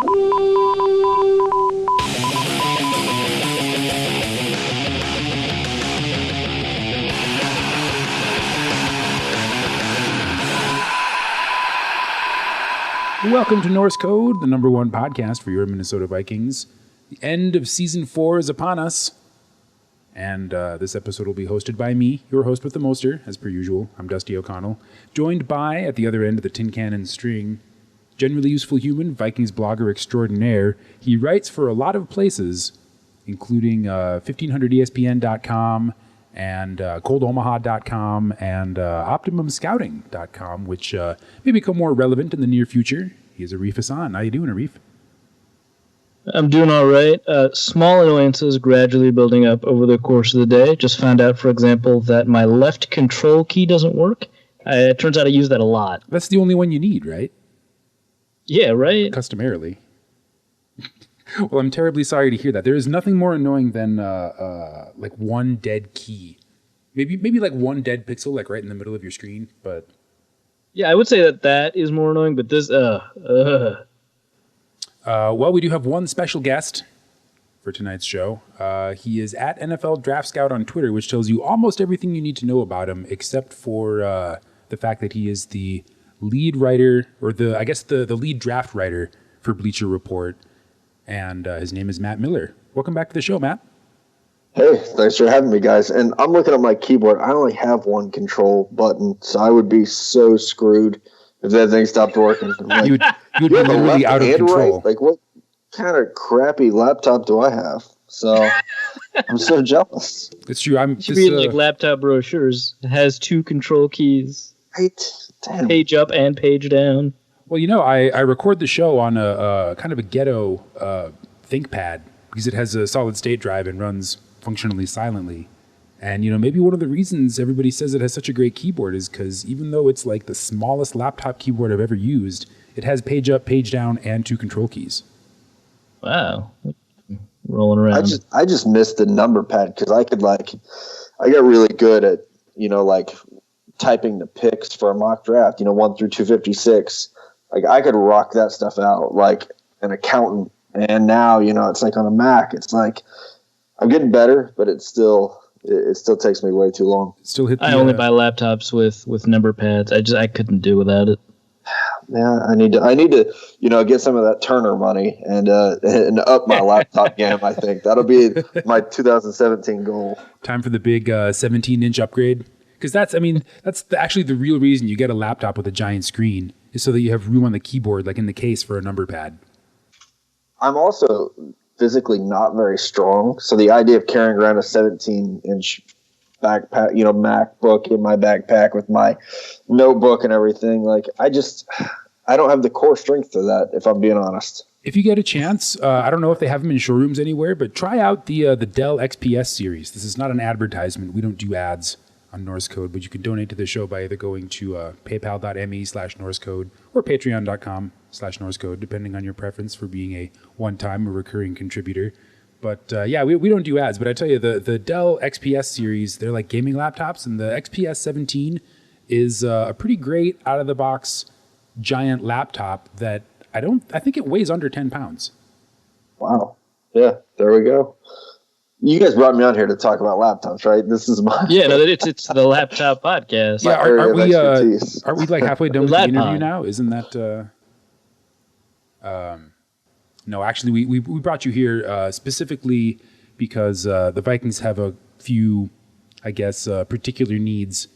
Welcome to Norse Code, the #1 podcast for your Minnesota Vikings. The end of Season 4 is upon us, and this episode will be hosted by me, your host with the moster, as per usual. I'm Dusty O'Connell, joined by, at the other end of the tin can and string, generally useful human, Vikings blogger extraordinaire. He writes for a lot of places, including 1500ESPN.com, and coldomaha.com and optimumscouting.com, which may become more relevant in the near future. He is Arif Hassan. How you doing, Arif? I'm doing all right. Small annoyances gradually building up over the course of the day. Just found out, for example, that my left control key doesn't work. It turns out I use that a lot. That's the only one you need, right? Yeah, right? Customarily. Well, I'm terribly sorry to hear that. There is nothing more annoying than like one dead key. Maybe like one dead pixel, like right in the middle of your screen. But yeah, I would say that is more annoying. But this, well, we do have one special guest for tonight's show. He is at NFL Draft Scout on Twitter, which tells you almost everything you need to know about him, except for the fact that he is the lead writer, or the lead draft writer for Bleacher Report. And his name is Matt Miller. Welcome back to the show, Matt. Hey, thanks for having me, guys. And I'm looking at my keyboard. I only have one control button, so I would be so screwed if that thing stopped working. Like, you'd be literally out of control. Right? Like, what kind of crappy laptop do I have? So I'm so jealous. It's true. It should be like laptop brochures. It has two control keys. Right? Damn. Page up and page down. Well, you know, I record the show on a kind of a ghetto ThinkPad because it has a solid state drive and runs functionally silently. And, you know, maybe one of the reasons everybody says it has such a great keyboard is because even though it's like the smallest laptop keyboard I've ever used, it has page up, page down, and two control keys. Wow. Rolling around. I just missed the number pad because I got really good at, typing the picks for a mock draft, 1 through 256. Like, I could rock that stuff out like an accountant. And now, it's like on a Mac. It's like I'm getting better, but it still takes me way too long. I only buy laptops with number pads. I couldn't do without it. Yeah, I need to get some of that Turner money and up my laptop game. I think that'll be my 2017 goal. Time for the big 17-inch upgrade. Because that's actually the real reason you get a laptop with a giant screen is so that you have room on the keyboard, like in the case for a number pad. I'm also physically not very strong, so the idea of carrying around a 17-inch backpack, MacBook in my backpack with my notebook and everything, like I don't have the core strength for that, if I'm being honest. If you get a chance, I don't know if they have them in showrooms anywhere, but try out the Dell XPS series. This is not an advertisement. We don't do ads on Norse Code, but you can donate to the show by either going to paypal.me/Norse Code or patreon.com/Norse Code, depending on your preference for being a one-time or recurring contributor. But we don't do ads, but I tell you, the Dell XPS series, they're like gaming laptops, and the XPS 17 is a pretty great out-of-the-box giant laptop that I think it weighs under 10 pounds. Wow. Yeah, there we go. You guys brought me on here to talk about laptops, right? This is my it's the laptop podcast. Yeah, aren't we like halfway done with the interview now? Isn't that? No, actually, we brought you here specifically because the Vikings have a few, I guess, particular needs.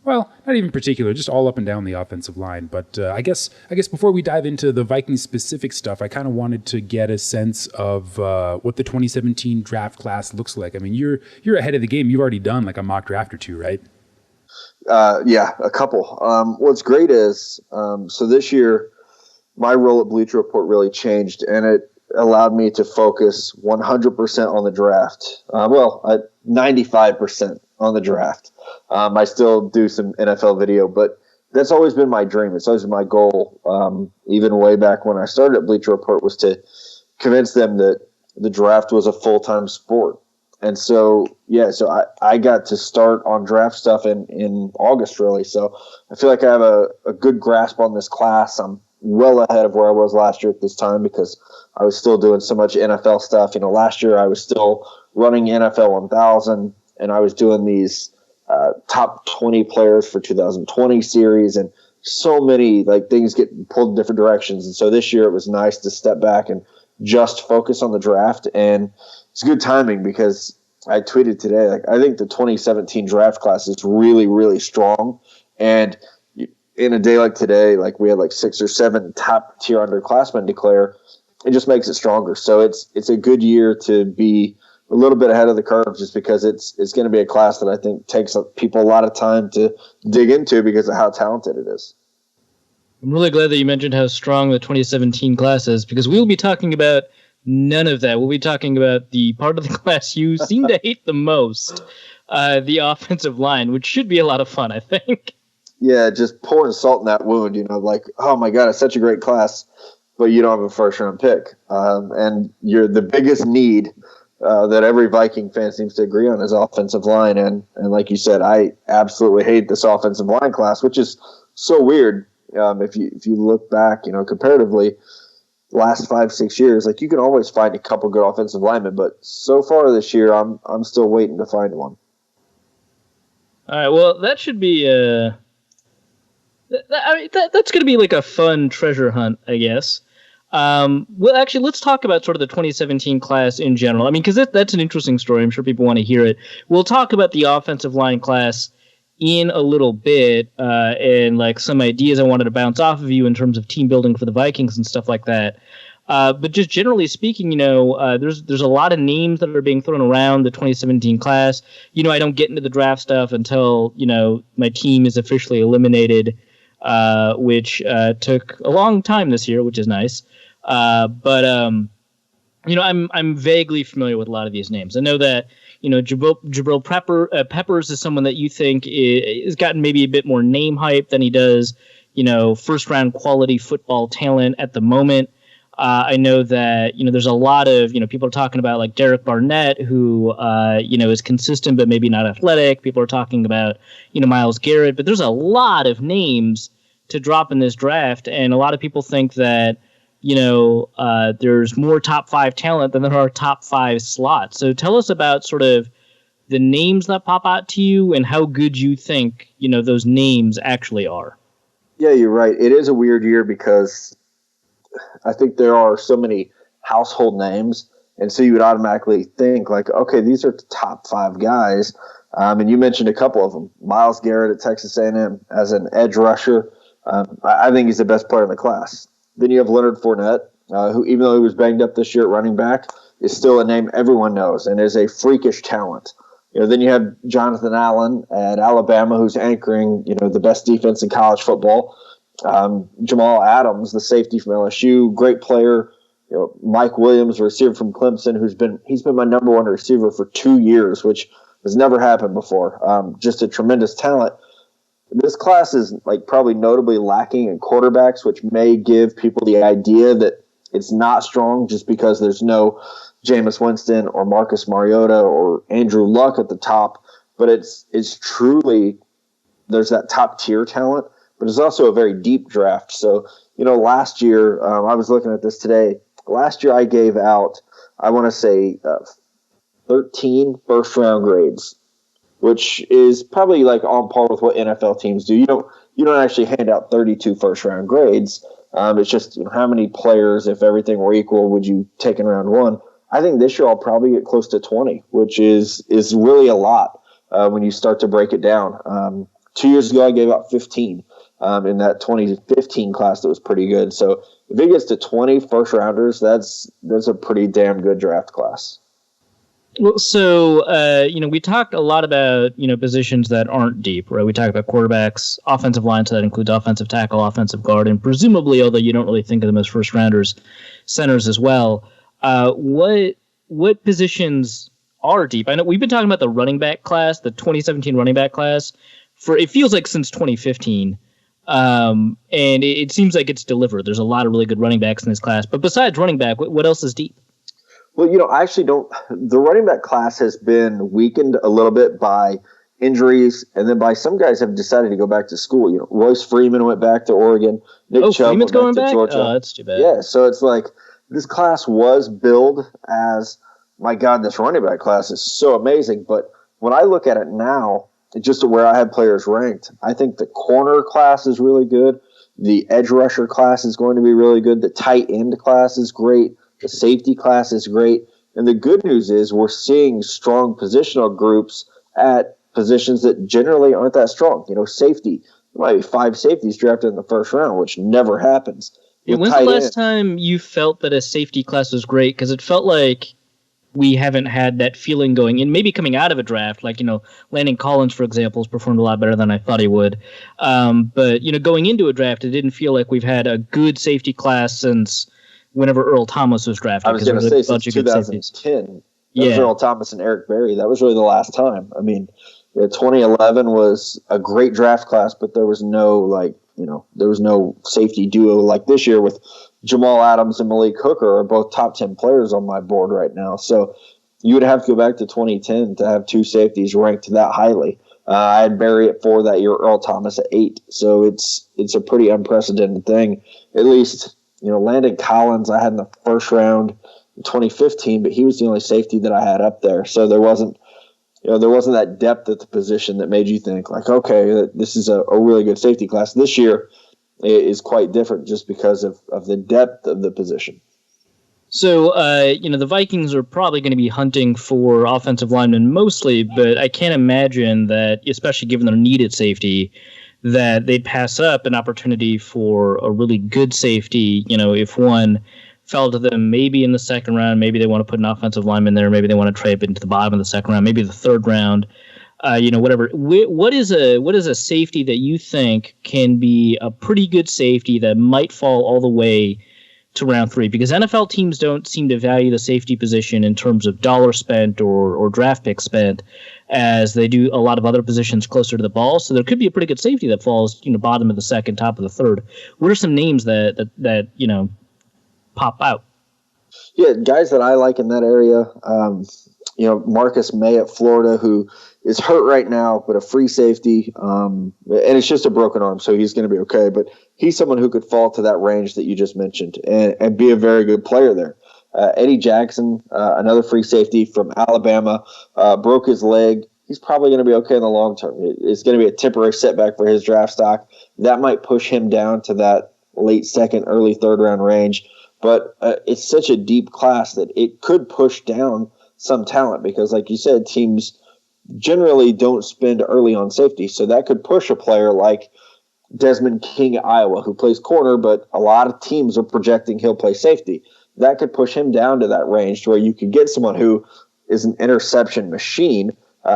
Well, not even particular, just all up and down the offensive line. But I guess before we dive into the Vikings-specific stuff, I kind of wanted to get a sense of what the 2017 draft class looks like. I mean, you're ahead of the game. You've already done like a mock draft or two, right? Yeah, a couple. What's great is, so this year, my role at Bleacher Report really changed, and it allowed me to focus 100% on the draft. 95% on the draft. I still do some NFL video, but that's always been my dream. It's always been my goal. Even way back when I started at Bleacher Report, was to convince them that the draft was a full-time sport. And so I got to start on draft stuff in August, really. So I feel like I have a good grasp on this class. I'm well ahead of where I was last year at this time because I was still doing so much NFL stuff. Last year I was still running NFL 1000, and I was doing these top 20 players for 2020 series, and so many things get pulled in different directions. And so this year it was nice to step back and just focus on the draft. And it's good timing because I tweeted today, I think the 2017 draft class is really, really strong. And in a day like today, we had 6 or 7 top tier underclassmen declare, it just makes it stronger. So it's a good year to be a little bit ahead of the curve just because it's going to be a class that I think takes people a lot of time to dig into because of how talented it is. I'm really glad that you mentioned how strong the 2017 class is because we'll be talking about none of that. We'll be talking about the part of the class you seem to hate the most, the offensive line, which should be a lot of fun, I think. Yeah, just pouring salt in that wound, oh my God, it's such a great class, but you don't have a first-round pick. And you're the biggest need that every Viking fan seems to agree on is offensive line. And like you said, I absolutely hate this offensive line class, which is so weird. If you look back, comparatively, last 5-6 years, you can always find a couple good offensive linemen, but so far this year, I'm still waiting to find one. All right, well, that should be that's going to be a fun treasure hunt, I guess. Well, actually, let's talk about sort of the 2017 class in general. Because that's an interesting story. I'm sure people want to hear it. We'll talk about the offensive line class in a little bit, and some ideas I wanted to bounce off of you in terms of team building for the Vikings and stuff like that. But just generally speaking, there's a lot of names that are being thrown around the 2017 class. I don't get into the draft stuff until my team is officially eliminated, which took a long time this year, which is nice. But I'm vaguely familiar with a lot of these names. I know that Jabril Peppers is someone that you think has gotten maybe a bit more name hype than he does, first round quality football talent at the moment. I know that there's a lot of people are talking about Derek Barnett, who is consistent but maybe not athletic. People are talking about Myles Garrett, but there's a lot of names to drop in this draft, and a lot of people think that there's more top 5 talent than there are top 5 slots. So tell us about sort of the names that pop out to you and how good you think those names actually are. Yeah, you're right. It is a weird year because I think there are so many household names, and so you would automatically think okay, these are the top 5 guys. And you mentioned a couple of them. Myles Garrett at Texas A&M as an edge rusher. I think he's the best player in the class. Then you have Leonard Fournette, who, even though he was banged up this year at running back, is still a name everyone knows and is a freakish talent. Then you have Jonathan Allen at Alabama, who's anchoring, the best defense in college football. Jamal Adams, the safety from LSU, great player. Mike Williams, a receiver from Clemson, he's been my number 1 receiver for 2 years, which has never happened before. Just a tremendous talent. This class is probably notably lacking in quarterbacks, which may give people the idea that it's not strong just because there's no Jameis Winston or Marcus Mariota or Andrew Luck at the top. But it's truly, there's that top tier talent, but it's also a very deep draft. So, last year, I was looking at this today. Last year I gave out, I want to say 13 first round grades, which is probably on par with what NFL teams do. You don't actually hand out 32 first round grades. It's just how many players, if everything were equal, would you take in round 1? I think this year I'll probably get close to 20, which is really a lot when you start to break it down. 2 years ago I gave out 15 in that 2015 class that was pretty good. So if it gets to 20 first rounders, that's a pretty damn good draft class. Well, so, we talked a lot about, positions that aren't deep, right? We talked about quarterbacks, offensive line, so that includes offensive tackle, offensive guard, and presumably, although you don't really think of them as first rounders, centers as well. What positions are deep? I know we've been talking about the running back class, the 2017 running back class, it feels like since 2015. And it seems like it's delivered. There's a lot of really good running backs in this class. But besides running back, what else is deep? Well, I actually don't. The running back class has been weakened a little bit by injuries, and then some guys have decided to go back to school. Royce Freeman went back to Oregon. Nick Chubb Freeman's went going back to back? Georgia. Oh, that's too bad. Yeah, so it's like this class was billed as, my God, this running back class is so amazing. But when I look at it now, just to where I have players ranked, I think the corner class is really good. The edge rusher class is going to be really good. The tight end class is great. The safety class is great. And the good news is we're seeing strong positional groups at positions that generally aren't that strong. Safety. There might be 5 safeties drafted in the first round, which never happens. When's the last time you felt that a safety class was great? Because it felt like we haven't had that feeling going in, maybe coming out of a draft, like, Landon Collins, for example, has performed a lot better than I thought he would. But, going into a draft, it didn't feel like we've had a good safety class since whenever Earl Thomas was drafted. I was going to say since 2010. That was Earl Thomas and Eric Berry. That was really the last time. I mean, 2011 was a great draft class, but there was no, there was no safety duo like this year with Jamal Adams and Malik Hooker are both top 10 players on my board right now. So you would have to go back to 2010 to have 2 safeties ranked that highly. I had Barry at 4 that year, Earl Thomas at 8. So it's a pretty unprecedented thing. At least, Landon Collins I had in the first round in 2015, but he was the only safety that I had up there. So there wasn't that depth at the position that made you think like, okay, this is a really good safety class. This year is quite different just because of the depth of the position. So, the Vikings are probably going to be hunting for offensive linemen mostly, but I can't imagine that, especially given their needed safety, that they'd pass up an opportunity for a really good safety, if one fell to them maybe in the second round, maybe they want to put an offensive lineman there, maybe they want to trade up into the bottom of the second round, maybe the third round. Whatever. What is a safety that you think can be a pretty good safety that might fall all the way to round 3? Because NFL teams don't seem to value the safety position in terms of dollar spent or draft pick spent as they do a lot of other positions closer to the ball. So there could be a pretty good safety that falls, bottom of the second, top of the third. What are some names that pop out? Yeah, guys that I like in that area. Marcus May at Florida, who is hurt right now, but a free safety. And it's just a broken arm, so he's going to be okay. But he's someone who could fall to that range that you just mentioned and be a very good player there. Eddie Jackson, another free safety from Alabama, broke his leg. He's probably going to be okay in the long term. It's going to be a temporary setback for his draft stock. That might push him down to that late second, early third round range. But it's such a deep class that it could push down some talent because, like you said, teams generally don't spend early on safety. So that could push a player like Desmond King at Iowa, who plays corner, but a lot of teams are projecting he'll play safety. That could push him down to that range to where you could get someone who is an interception machine,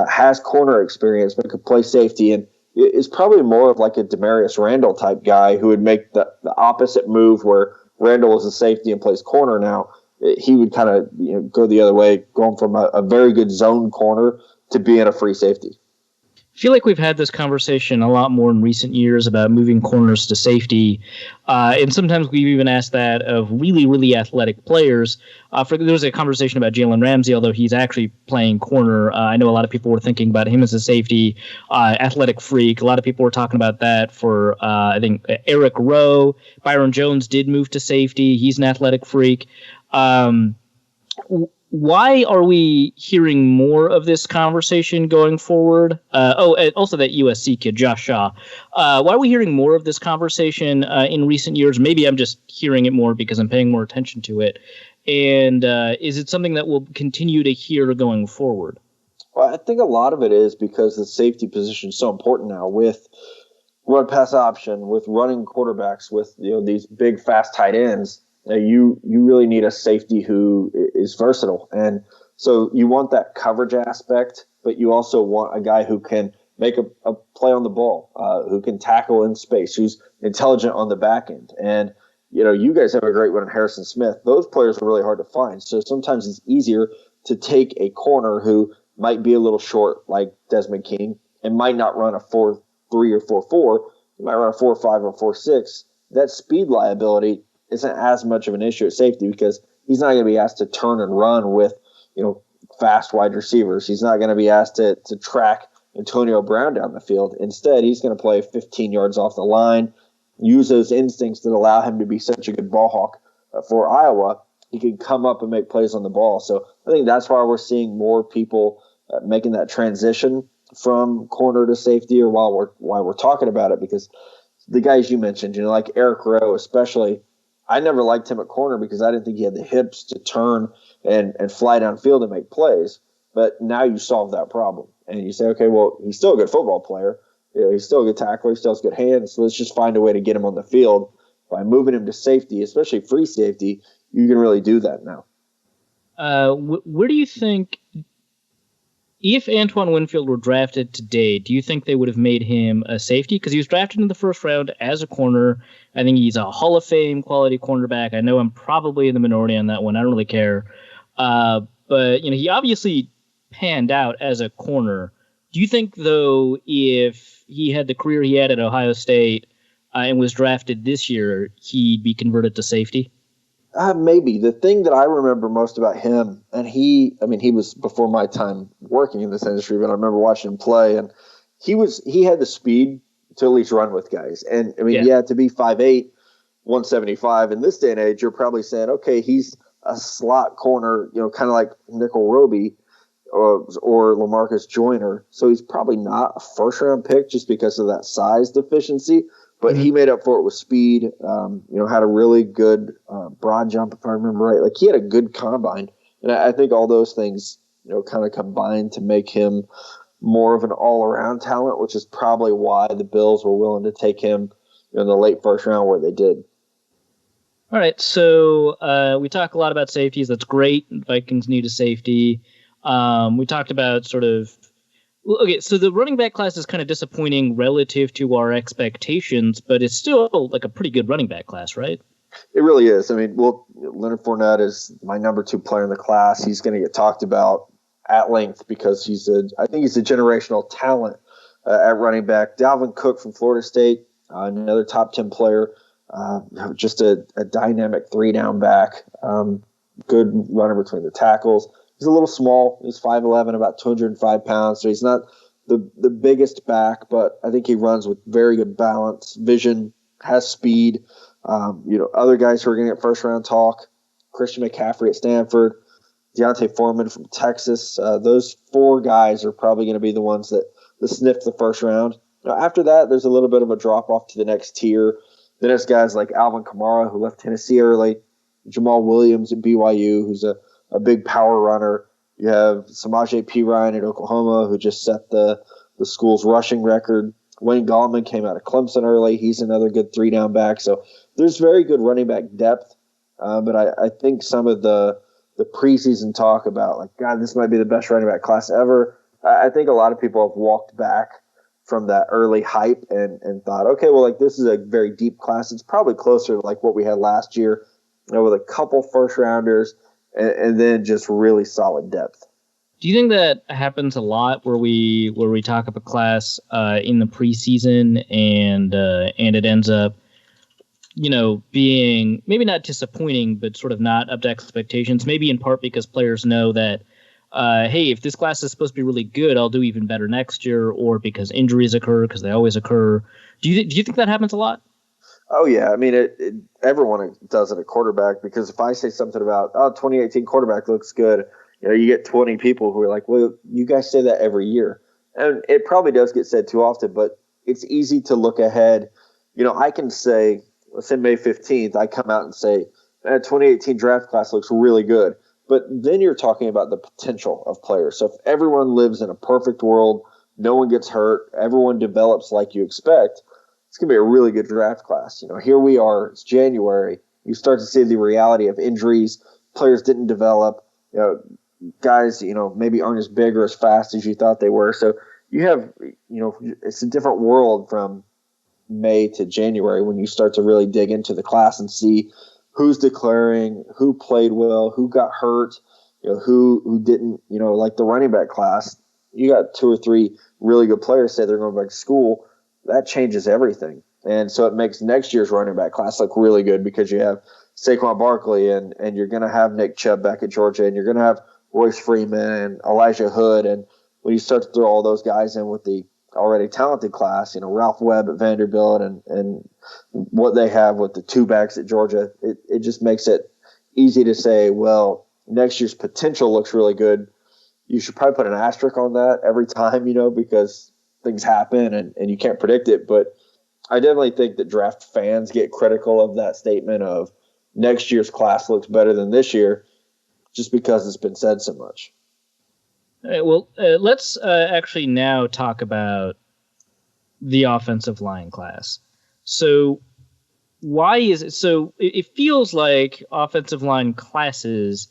has corner experience, but could play safety, and is probably more of like a Demarius Randall type guy who would make the opposite move where Randall is a safety and plays corner now. He would kind of go the other way, going from a very good zone corner to being a free safety. I feel like we've had this conversation a lot more in recent years about moving corners to safety. And sometimes we've even asked that of really, really athletic players. There was a conversation about Jalen Ramsey, although he's actually playing corner. I know a lot of people were thinking about him as a safety, athletic freak. A lot of people were talking about that for, I think, Eric Rowe. Byron Jones did move to safety. He's an athletic freak. Why are we hearing more of this conversation going forward? And also that USC kid, Josh Shaw. Why are we hearing more of this conversation in recent years? Maybe I'm just hearing it more because I'm paying more attention to it. And is it something that we'll continue to hear going forward? Well, I think a lot of it is because the safety position is so important now with run pass option, with running quarterbacks, with these big fast tight ends. You really need a safety who is versatile. And so you want that coverage aspect, but you also want a guy who can make a play on the ball, who can tackle in space, who's intelligent on the back end. And, you guys have a great one in Harrison Smith. Those players are really hard to find. So sometimes it's easier to take a corner who might be a little short, like Desmond King, and might not run a 4.3 or 4.4. He might run a 4.5 or 4.6. That speed liability isn't as much of an issue at safety because he's not going to be asked to turn and run with, fast wide receivers. He's not going to be asked to track Antonio Brown down the field. Instead, he's going to play 15 yards off the line, use those instincts that allow him to be such a good ball hawk for Iowa. He can come up and make plays on the ball. So I think that's why we're seeing more people making that transition from corner to safety, or while we're talking about it, because the guys you mentioned, like Eric Rowe especially, I never liked him at corner because I didn't think he had the hips to turn and fly downfield and make plays. But now you solve that problem. And you say, okay, well, he's still a good football player. He's still a good tackler. He still has good hands. So let's just find a way to get him on the field. By moving him to safety, especially free safety, you can really do that now. Where do you think, if Antoine Winfield were drafted today, do you think they would have made him a safety? Because he was drafted in the first round as a corner. I think he's a Hall of Fame quality cornerback. I know I'm probably in the minority on that one. I don't really care. But he obviously panned out as a corner. Do you think, though, if he had the career he had at Ohio State and was drafted this year, he'd be converted to safety? Maybe. The thing that I remember most about him, and he was before my time working in this industry, but I remember watching him play, and he had the speed to at least run with guys. And to be 5'8", 175 in this day and age, you're probably saying, okay, he's a slot corner, kind of like Nickel Roby or LaMarcus Joyner. So he's probably not a first round pick just because of that size deficiency. But he made up for it with speed, had a really good broad jump, if I remember right. Like, he had a good combine. And I think all those things, kind of combined to make him more of an all-around talent, which is probably why the Bills were willing to take him in the late first round where they did. All right, so we talk a lot about safeties. That's great. Vikings need a safety. We talked about okay, so the running back class is kind of disappointing relative to our expectations, but it's still like a pretty good running back class, right? It really is. Leonard Fournette is my number 2 player in the class. He's going to get talked about at length because I think he's a generational talent at running back. Dalvin Cook from Florida State, another top 10 player, just a dynamic 3-down back, good runner between the tackles. He's a little small. He's 5'11", about 205 pounds. So he's not the biggest back, but I think he runs with very good balance, vision, has speed. Other guys who are going to get first-round talk, Christian McCaffrey at Stanford, Deontay Foreman from Texas. Those 4 guys are probably going to be the ones that sniff the first round. Now, after that, there's a little bit of a drop-off to the next tier. Then there's guys like Alvin Kamara, who left Tennessee early, Jamal Williams at BYU, who's a big power runner. You have Samaje Perine at Oklahoma, who just set the school's rushing record. Wayne Gallman came out of Clemson early. He's another good 3-down back. So there's very good running back depth. But I think some of the preseason talk about, like, God, this might be the best running back class ever, I think a lot of people have walked back from that early hype and thought, okay, well, like, this is a very deep class. It's probably closer to like what we had last year, with a couple first-rounders, and then just really solid depth. Do you think that happens a lot where we talk up a class in the preseason and it ends up, being maybe not disappointing, but sort of not up to expectations? Maybe in part because players know that, hey, if this class is supposed to be really good, I'll do even better next year, or because injuries occur, because they always occur. Do you think that happens a lot? Oh, yeah. Everyone does it at quarterback, because if I say something about, 2018 quarterback looks good, you get 20 people who are like, well, you guys say that every year. And it probably does get said too often, but it's easy to look ahead. I can say, let's say May 15th, I come out and say, 2018 draft class looks really good. But then you're talking about the potential of players. So if everyone lives in a perfect world, no one gets hurt, everyone develops like you expect, it's going to be a really good draft class. Here we are, it's January. You start to see the reality of injuries. Players didn't develop. Guys, maybe aren't as big or as fast as you thought they were. So you have, it's a different world from May to January when you start to really dig into the class and see who's declaring, who played well, who got hurt, who didn't. Like the running back class, you got 2 or 3 really good players say they're going back to school. That changes everything. And so it makes next year's running back class look really good, because you have Saquon Barkley and you're going to have Nick Chubb back at Georgia, and you're going to have Royce Freeman and Elijah Hood and when you start to throw all those guys in with the already talented class, Ralph Webb at Vanderbilt and what they have with the two backs at Georgia, it just makes it easy to say, well, next year's potential looks really good. You should probably put an asterisk on that every time, because things happen and you can't predict it. But I definitely think that draft fans get critical of that statement of next year's class looks better than this year just because it's been said so much. All right, well, let's actually now talk about the offensive line class. So why is it so? It feels like offensive line classes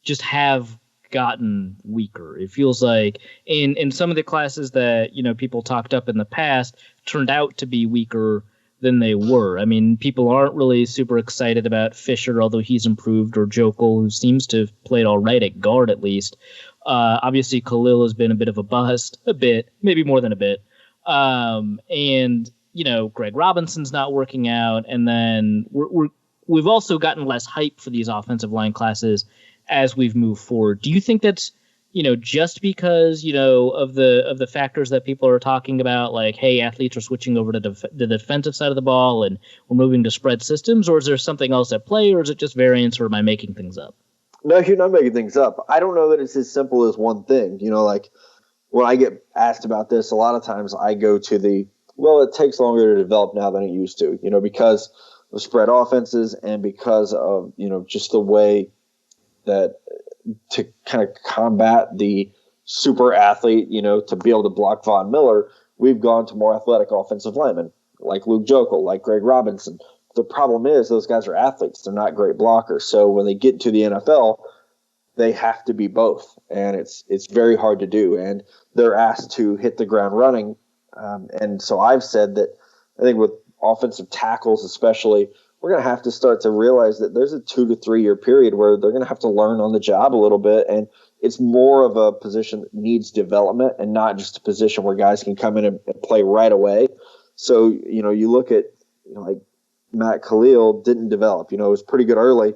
just have gotten weaker. It feels like in some of the classes that people talked up in the past turned out to be weaker than they were. I mean, people aren't really super excited about Fisher, although he's improved, or Jokel, who seems to have played all right at guard at least. Obviously, Khalil has been a bit of a bust, maybe more than a bit. And Greg Robinson's not working out, and then we've also gotten less hype for these offensive line classes as we've moved forward. Do you think that's just because of the factors that people are talking about, like, hey, athletes are switching over to the defensive side of the ball and we're moving to spread systems, or is there something else at play, or is it just variance, or am I making things up? No, you're not making things up. I don't know that it's as simple as one thing. Like when I get asked about this, a lot of times I go to it takes longer to develop now than it used to, because of spread offenses and because of, just the way that to kind of combat the super athlete, to be able to block Von Miller, we've gone to more athletic offensive linemen like Luke Jokel, like Greg Robinson. The problem is those guys are athletes. They're not great blockers. So when they get to the NFL, they have to be both. And it's very hard to do. And they're asked to hit the ground running. And so I've said that I think with offensive tackles especially, we're going to have to start to realize that there's a 2 to 3 year period where they're going to have to learn on the job a little bit. And it's more of a position that needs development and not just a position where guys can come in and play right away. So, you look at, like Matt Khalil didn't develop, it was pretty good early,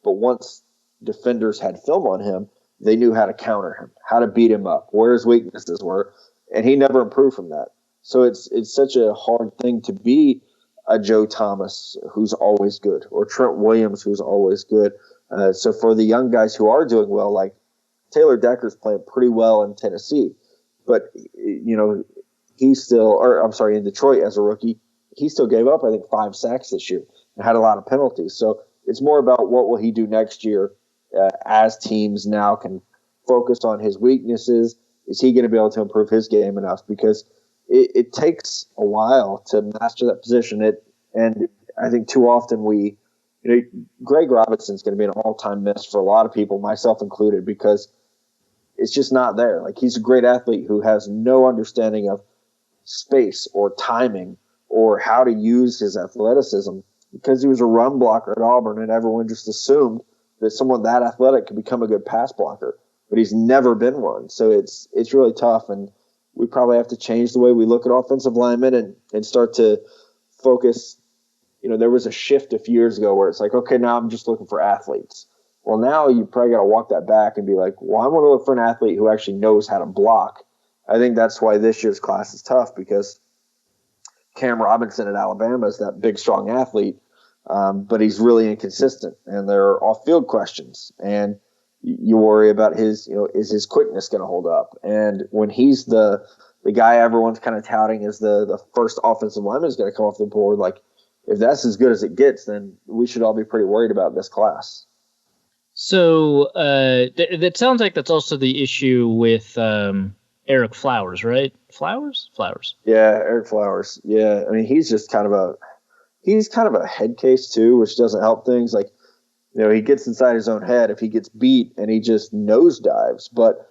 but once defenders had film on him, they knew how to counter him, how to beat him up, where his weaknesses were. And he never improved from that. So it's such a hard thing to be a Joe Thomas who's always good, or Trent Williams who's always good. So for the young guys who are doing well, like Taylor Decker's playing pretty well in Tennessee, but in Detroit as a rookie, he still gave up, I think, 5 sacks this year and had a lot of penalties. So it's more about what will he do next year as teams now can focus on his weaknesses. Is he going to be able to improve his game enough? Because it takes a while to master that position. And I think too often Greg Robinson's going to be an all-time miss for a lot of people, myself included, because it's just not there. Like, he's a great athlete who has no understanding of space or timing or how to use his athleticism, because he was a run blocker at Auburn and everyone just assumed that someone that athletic could become a good pass blocker, but he's never been one. So it's really tough, and we probably have to change the way we look at offensive linemen and start to focus. There was a shift a few years ago where it's like, okay, now I'm just looking for athletes. Well, now you probably got to walk that back and be like, well, I want to look for an athlete who actually knows how to block. I think that's why this year's class is tough, because Cam Robinson at Alabama is that big, strong athlete, but he's really inconsistent, and there are off-field questions. And you worry about is his quickness going to hold up? And when he's the guy everyone's kind of touting as the first offensive lineman is going to come off the board, like, if that's as good as it gets, then we should all be pretty worried about this class. So that sounds like that's also the issue with Eric Flowers, right? Flowers? Yeah, Eric Flowers. Yeah, I mean, he's kind of a head case too, which doesn't help things. Like, he gets inside his own head if he gets beat and he just nosedives. But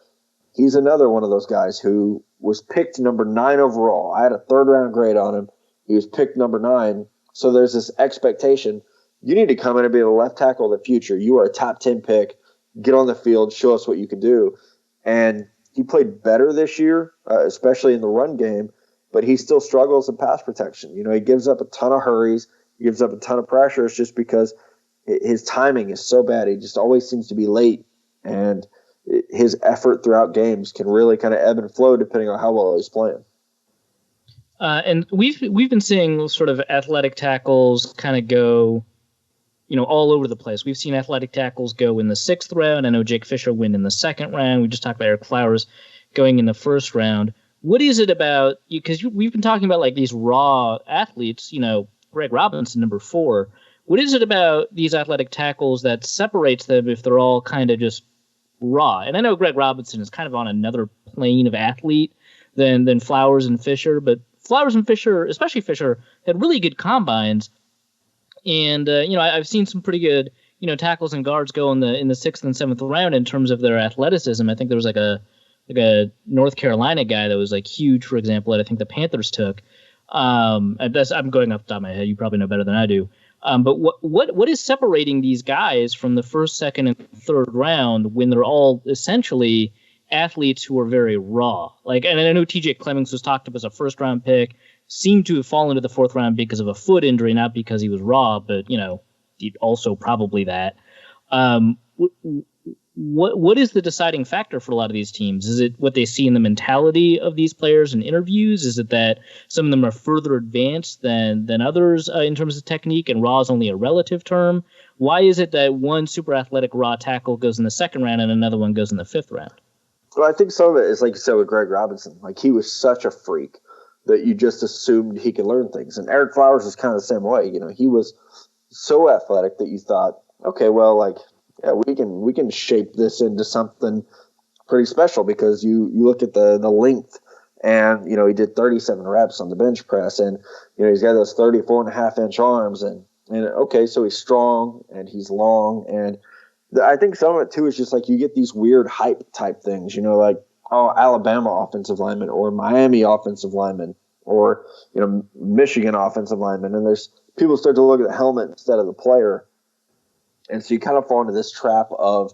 he's another one of those guys who was picked number 9 overall. I had a 3rd round grade on him. He was picked number 9. So there's this expectation. You need to come in and be the left tackle of the future. You are a top 10 pick. Get on the field. Show us what you can do. And he played better this year, especially in the run game, but he still struggles in pass protection. He gives up a ton of hurries. He gives up a ton of pressures just because his timing is so bad. He just always seems to be late. And his effort throughout games can really kind of ebb and flow depending on how well he's playing. And we've been seeing sort of athletic tackles kind of go, all over the place. We've seen athletic tackles go in the 6th round. I know Jake Fisher went in the 2nd round. We just talked about Eric Flowers going in the 1st round. What is it about you? Because we've been talking about like these raw athletes, Greg Robinson, number 4. What is it about these athletic tackles that separates them if they're all kind of just raw? And I know Greg Robinson is kind of on another plane of athlete than Flowers and Fisher, but Flowers and Fisher, especially Fisher, had really good combines. And, I've seen some pretty good, tackles and guards go in the 6th and 7th round in terms of their athleticism. I think there was like a North Carolina guy that was like huge, for example, that I think the Panthers took. I'm going off the top of my head. You probably know better than I do. But what is separating these guys from the 1st, 2nd, and 3rd round when they're all essentially athletes who are very raw? Like, and I know TJ Clemmings was talked up as a 1st-round pick, seemed to have fallen to the 4th round because of a foot injury, not because he was raw, but also probably that. What is the deciding factor for a lot of these teams? Is it what they see in the mentality of these players in interviews? Is it that some of them are further advanced than others in terms of technique, and raw is only a relative term? Why is it that one super athletic raw tackle goes in the 2nd round and another one goes in the 5th round? Well, I think some of it is like you said with Greg Robinson. Like, he was such a freak that you just assumed he could learn things. And Eric Flowers was kind of the same way. He was so athletic that you thought, okay, well, like, yeah, we can shape this into something pretty special, because you look at the length, and he did 37 reps on the bench press, and he's got those 34.5-inch arms, and okay, so he's strong and he's long, and I think some of it too is just like you get these weird hype type things, like, oh, Alabama offensive lineman or Miami offensive lineman or Michigan offensive lineman, and there's people start to look at the helmet instead of the player. And so you kind of fall into this trap of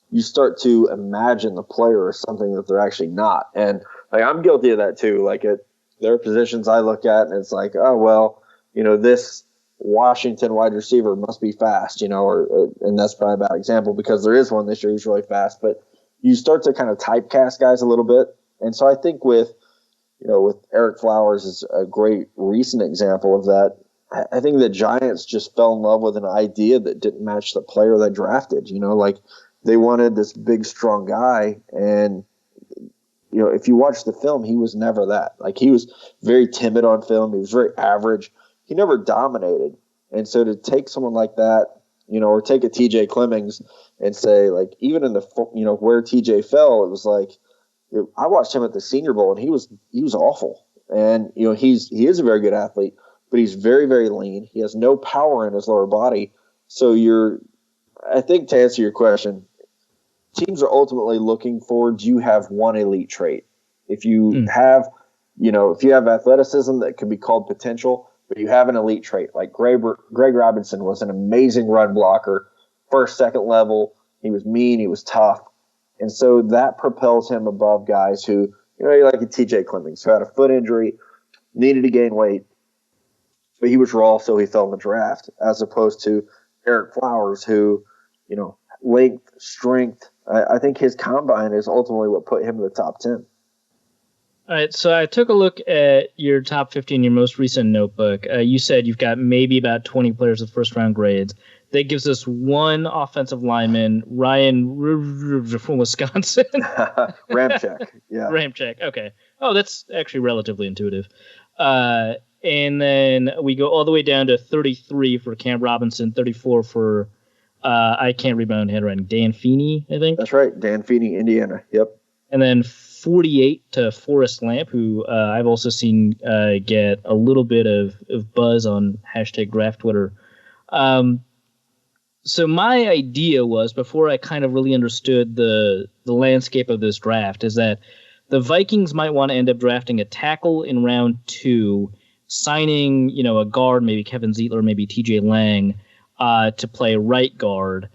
you start to imagine the player as something that they're actually not. And like, I'm guilty of that too. Like, there are positions I look at and it's like, oh, well, this Washington wide receiver must be fast, and that's probably a bad example because there is one this year who's really fast. But you start to kind of typecast guys a little bit. And so I think with Eric Flowers is a great recent example of that. I think the Giants just fell in love with an idea that didn't match the player they drafted. Like, they wanted this big, strong guy, and if you watch the film, he was never that. Like, he was very timid on film. He was very average. He never dominated. And so to take someone like that, or take a TJ Clemmings and say, like, even in the where TJ fell, it was like, I watched him at the Senior Bowl, and he was awful. And he is a very good athlete, but he's very, very lean. He has no power in his lower body. So I think to answer your question, teams are ultimately looking for, do you have one elite trait? If you have, if you have athleticism that could be called potential, but you have an elite trait, like Greg Robinson was an amazing run blocker, 1st, 2nd level. He was mean. He was tough. And so that propels him above guys who, like a TJ Clemmings, who had a foot injury, needed to gain weight, but he was raw, so he fell in the draft, as opposed to Eric Flowers, who, length, strength. I think his combine is ultimately what put him in the top 10. All right, so I took a look at your top 50 in your most recent notebook. You said you've got maybe about 20 players with 1st-round grades. That gives us one offensive lineman, Ryan from Wisconsin. Ramczyk, yeah. Ramczyk, okay. Oh, that's actually relatively intuitive. And then we go all the way down to 33 for Cam Robinson, 34 for, I can't read my own handwriting, Dan Feeney, I think. That's right, Dan Feeney, Indiana, yep. And then 48 to Forrest Lamp, who I've also seen get a little bit of buzz on #draft Twitter. So my idea was, before I kind of really understood the landscape of this draft, is that the Vikings might want to end up drafting a tackle in round 2, signing, a guard, maybe Kevin Zeitler, maybe TJ Lang, to play right guard,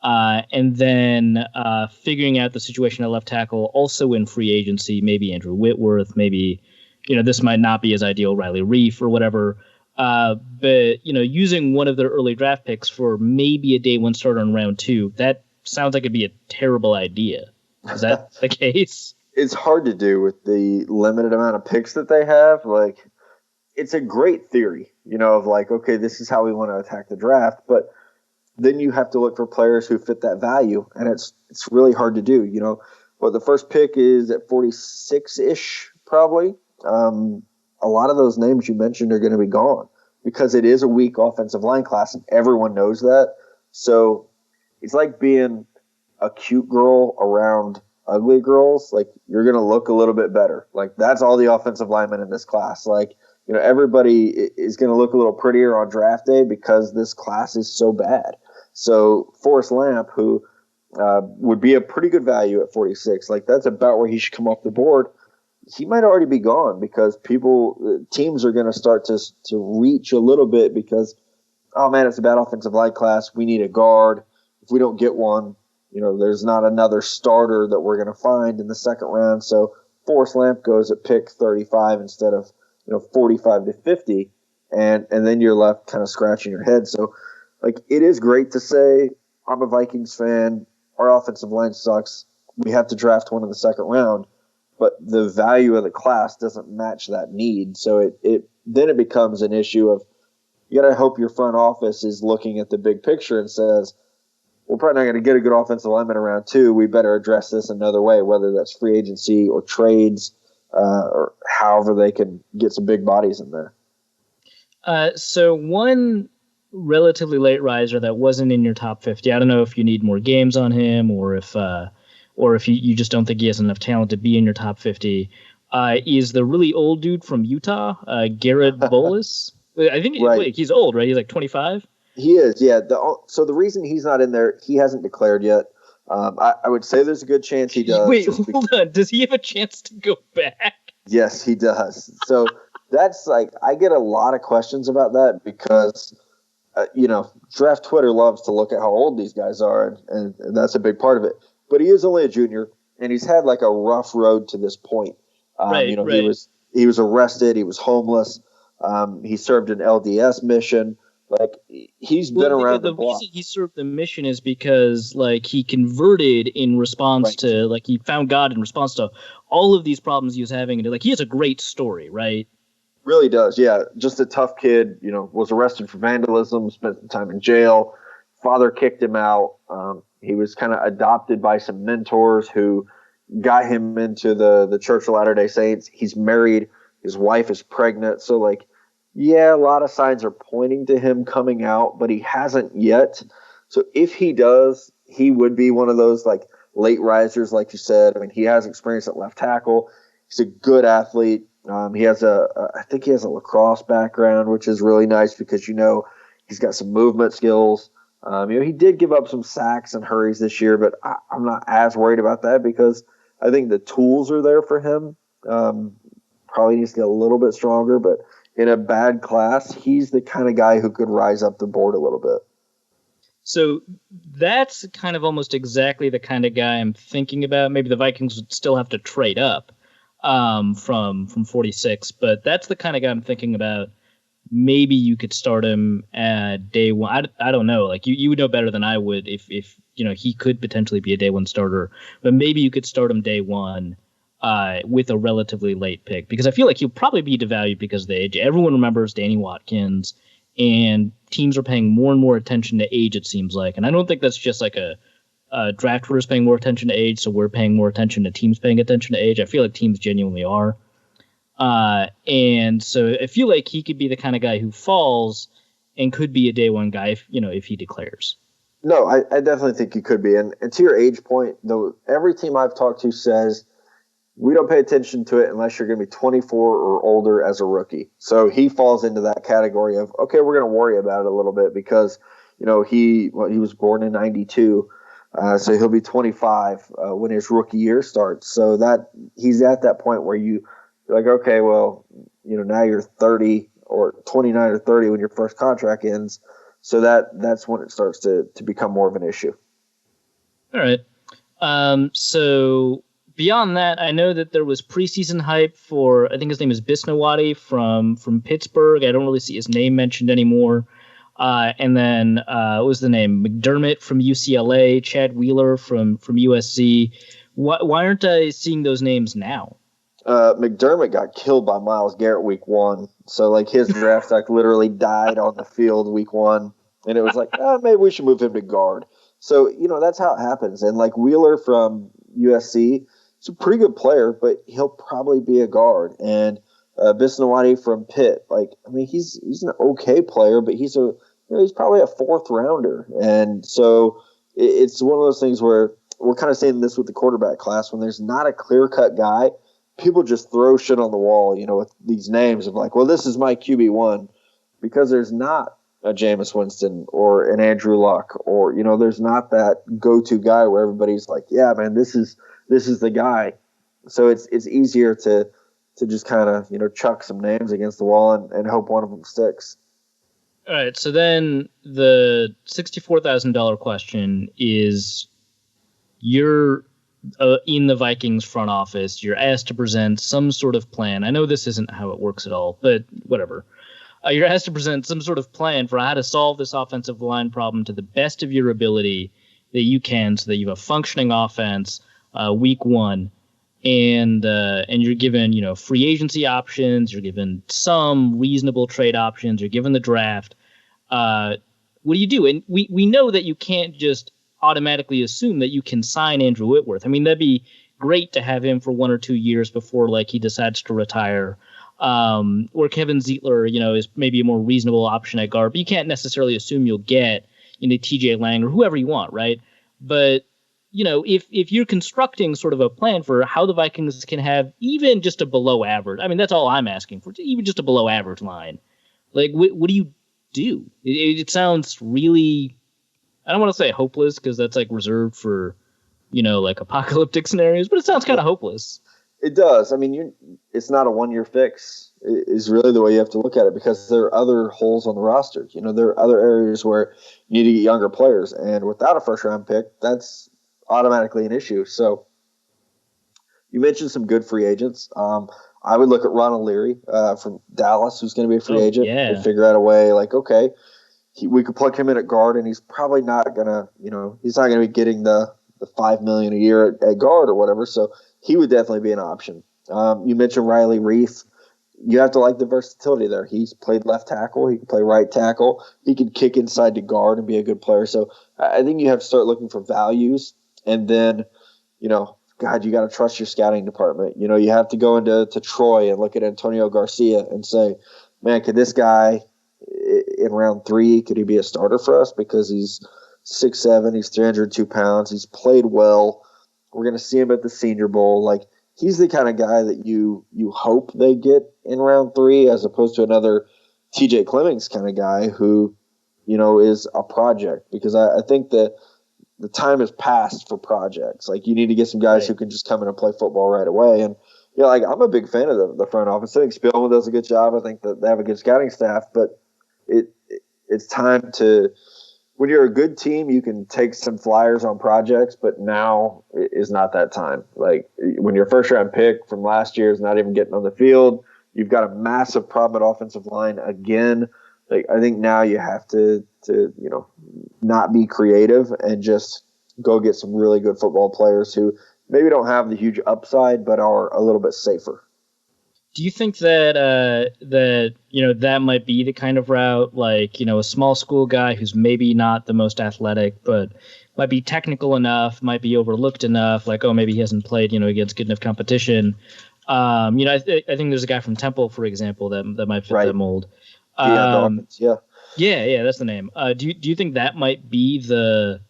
and then figuring out the situation at left tackle also in free agency, maybe Andrew Whitworth, maybe, this might not be as ideal, Riley Reif or whatever. But, using one of their early draft picks for maybe a day 1 starter in round 2, that sounds like it'd be a terrible idea. Is that the case? It's hard to do with the limited amount of picks that they have. Like, it's a great theory, of like, okay, this is how we want to attack the draft, but then you have to look for players who fit that value, and it's really hard to do. The first pick is at 46-ish, probably. A lot of those names you mentioned are going to be gone because it is a weak offensive line class, and everyone knows that. So it's like being a cute girl around ugly girls. Like, you're going to look a little bit better. Like, that's all the offensive linemen in this class. Like, everybody is going to look a little prettier on draft day because this class is so bad. So Forrest Lamp, who would be a pretty good value at 46, like, that's about where he should come off the board. He might already be gone because teams are going to start to reach a little bit because, oh man, it's a bad offensive line class. We need a guard. If we don't get one, there's not another starter that we're going to find in the second round. So Forrest Lamp goes at pick 35 instead of 45 to 50, and then you're left kind of scratching your head. So, like, it is great to say, I'm a Vikings fan, our offensive line sucks, we have to draft one in the second round, but the value of the class doesn't match that need. So then it becomes an issue of, you got to hope your front office is looking at the big picture and says, we're probably not going to get a good offensive lineman around two. We better address this another way, whether that's free agency or trades, or however they can get some big bodies in there. So one relatively late riser that wasn't in your top 50, I don't know if you need more games on him or if you just don't think he has enough talent to be in your top 50, is the really old dude from Utah, Garrett Bolles. I think he's old, right? He's like 25? He is, yeah. So the reason he's not in there, he hasn't declared yet. I would say there's a good chance he does. Wait, hold on. Does he have a chance to go back? Yes, he does. So that's like, I get a lot of questions about that because, draft Twitter loves to look at how old these guys are, and that's a big part of it. But he is only a junior, and he's had like a rough road to this point. Right. He was arrested. He was homeless. He served an LDS mission. Like, he's been around the block. The reason he served the mission is because, like, he converted in response to, like, he found God in response to all of these problems he was having. And, like, he has a great story, right? Really does, yeah. Just a tough kid, was arrested for vandalism, spent some time in jail. Father kicked him out. He was kind of adopted by some mentors who got him into the Church of Latter-day Saints. He's married. His wife is pregnant. So, like, yeah, a lot of signs are pointing to him coming out, but he hasn't yet. So if he does, he would be one of those, like, late risers, like you said. I mean, he has experience at left tackle. He's a good athlete. He has I think he has a lacrosse background, which is really nice because, he's got some movement skills. He did give up some sacks and hurries this year, but I'm not as worried about that because I think the tools are there for him. Probably needs to get a little bit stronger, but in a bad class, he's the kind of guy who could rise up the board a little bit. So that's kind of almost exactly the kind of guy I'm thinking about. Maybe the Vikings would still have to trade up from 46, but that's the kind of guy I'm thinking about. Maybe you could start him at day one. I don't know. Like, you would know better than I would if he could potentially be a day one starter, but maybe you could start him day one with a relatively late pick, because I feel like he'll probably be devalued because of the age. Everyone remembers Danny Watkins, and teams are paying more and more attention to age, it seems like. And I don't think that's just like a draft is paying more attention to age, so we're paying more attention to teams paying attention to age. I feel like teams genuinely are. And so I feel like he could be the kind of guy who falls and could be a day one guy if he declares. No, I definitely think he could be. And to your age point, though, every team I've talked to says we don't pay attention to it unless you're going to be 24 or older as a rookie. So he falls into that category of, okay, we're going to worry about it a little bit because, he was born in 92. So he'll be 25 when his rookie year starts. So that he's at that point where you're like, okay, well, now you're 30 or 29 or 30 when your first contract ends. So that's when it starts to become more of an issue. All right. So beyond that, I know that there was preseason hype for, I think his name is Bisnawati from Pittsburgh. I don't really see his name mentioned anymore. And then what was the name? McDermott from UCLA, Chad Wheeler from USC. Why aren't I seeing those names now? McDermott got killed by Myles Garrett week 1. So, like, his draft stock literally died on the field week 1. And it was like, maybe we should move him to guard. So, that's how it happens. And, like, Wheeler from USC, he's a pretty good player, but he'll probably be a guard. And Bisnawati from Pitt, he's an okay player, but he's probably a 4th rounder. And so it's one of those things where we're kind of saying this with the quarterback class, when there's not a clear-cut guy, people just throw shit on the wall, with these names of like, well, this is my QB1, because there's not a Jameis Winston or an Andrew Luck, or, there's not that go-to guy where everybody's like, yeah, man, this is the guy. So it's easier to just kind of, chuck some names against the wall and hope one of them sticks. All right. So then the $64,000 question is, you're in the Vikings front office, you're asked to present some sort of plan. I know this isn't how it works at all, but whatever. You're asked to present some sort of plan for how to solve this offensive line problem to the best of your ability that you can, so that you have a functioning offense week 1, and you're given free agency options, you're given some reasonable trade options, you're given the draft. What do you do? And we know that you can't just automatically assume that you can sign Andrew Whitworth. I mean, that'd be great to have him for 1 or 2 years before he decides to retire. Or Kevin Zeitler, is maybe a more reasonable option at guard, but you can't necessarily assume you'll get TJ Lang or whoever you want, right? But if you're constructing sort of a plan for how the Vikings can have even just a below average, I mean, that's all I'm asking for, even just a below average line. Like, what do you do? It sounds really, I don't want to say hopeless, because that's reserved for, apocalyptic scenarios, but it sounds kind of hopeless. It does. I mean, it's not a 1-year fix is really the way you have to look at it, because there are other holes on the roster. There are other areas where you need to get younger players, and without a first-round pick, that's automatically an issue. So you mentioned some good free agents. I would look at Ronald Leary from Dallas, who's going to be a free agent. Yeah. And figure out a way, okay, we could plug him in at guard, and he's probably not going to, he's not going to be getting the $5 million a year at guard or whatever. So he would definitely be an option. You mentioned Riley Reif. You have to like the versatility there. He's played left tackle. He can play right tackle. He can kick inside to guard and be a good player. So I think you have to start looking for values. And then, God, you got to trust your scouting department. You have to go into Troy and look at Antonio Garcia and say, man, could this guy in round 3, could he be a starter for us? Because he's 6'7", he's 302 pounds. He's played well. We're going to see him at the Senior Bowl. He's the kind of guy that you hope they get in round 3, as opposed to another TJ Clemmings kind of guy who, is a project. Because I think that the time has passed for projects. You need to get some guys who can just come in and play football right away. And, I'm a big fan of the front office. I think Spielman does a good job. I think that they have a good scouting staff. But it's time to – when you're a good team, you can take some flyers on projects, but now is not that time. When your first-round pick from last year is not even getting on the field, you've got a massive problem at offensive line again. I think now you have to not be creative and just go get some really good football players who maybe don't have the huge upside, but are a little bit safer. Do you think that that might be the kind of route, a small school guy who's maybe not the most athletic, but might be technical enough, might be overlooked enough, maybe he hasn't played, against good enough competition. I think there's a guy from Temple, for example, that might fit that mold. Yeah, that's the name. Do you think that might be the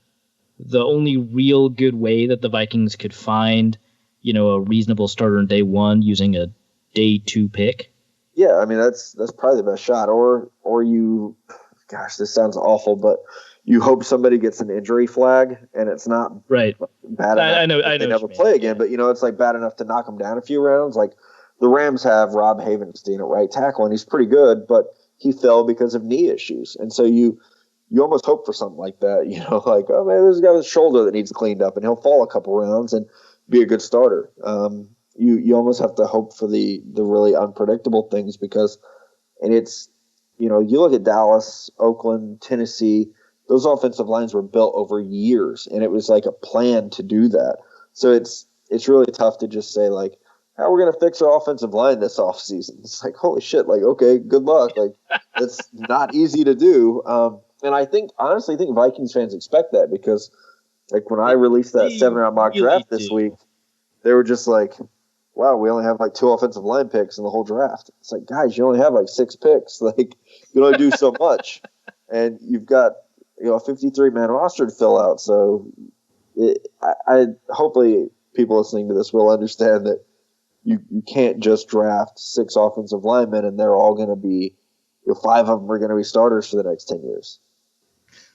only real good way that the Vikings could find, a reasonable starter in day 1 using a day 2 pick? Yeah, I mean that's probably the best shot. Or you, gosh, this sounds awful, but you hope somebody gets an injury flag and it's not bad enough. I know they never play again, but it's bad enough to knock them down a few rounds. The Rams have Rob Havenstein at right tackle, and he's pretty good, but he fell because of knee issues, and so you almost hope for something like that. Oh man, there's a guy with a shoulder that needs cleaned up, and he'll fall a couple rounds and be a good starter. You almost have to hope for the really unpredictable things, because, and it's, you look at Dallas, Oakland, Tennessee, those offensive lines were built over years, and it was like a plan to do that. So it's it's really tough to just say, like, how are we going to fix our offensive line this offseason? It's like, holy shit, like, okay, good luck. Like, that's not easy to do. And I honestly think Vikings fans expect that because, like, when I released that 7-round mock draft this week, they were just like, wow, we only have like 2 offensive line picks in the whole draft. It's like, guys, you only have like 6 picks. Like, you can only do so much. And you've got, a 53-man roster to fill out. So I hopefully people listening to this will understand that you can't just draft 6 offensive linemen and they're all going to be, 5 of them are going to be starters for the next 10 years.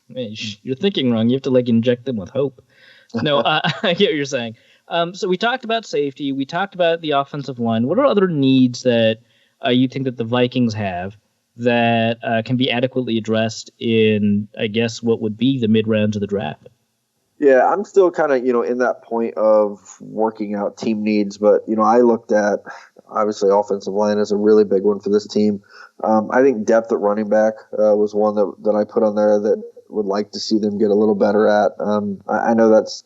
Man, you're thinking wrong. You have to like inject them with hope. No, I get what you're saying. So we talked about safety. We talked about the offensive line. What are other needs that you think that the Vikings have that can be adequately addressed in, I guess, what would be the mid-rounds of the draft? Yeah, I'm still kind of, in that point of working out team needs. But, I looked at, obviously, offensive line is a really big one for this team. I think depth at running back was one that I put on there that would like to see them get a little better at. I know that's,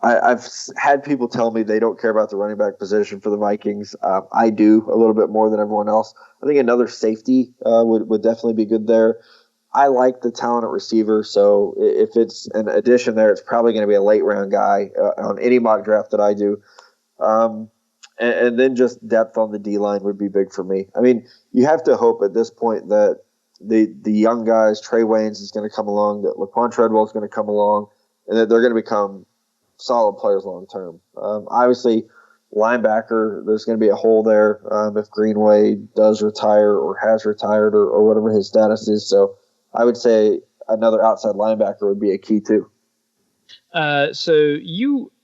I've had people tell me they don't care about the running back position for the Vikings. I do a little bit more than everyone else. I think another safety would definitely be good there. I like the talent at receiver, so if it's an addition there, it's probably going to be a late round guy on any mock draft that I do. And then just depth on the D-line would be big for me. I mean, you have to hope at this point that the young guys, Trey Waynes is going to come along, that Laquan Treadwell is going to come along, and that they're going to become solid players long term. Obviously, linebacker, there's going to be a hole there if Greenway does retire or has retired or whatever his status is. So I would say another outside linebacker would be a key too. So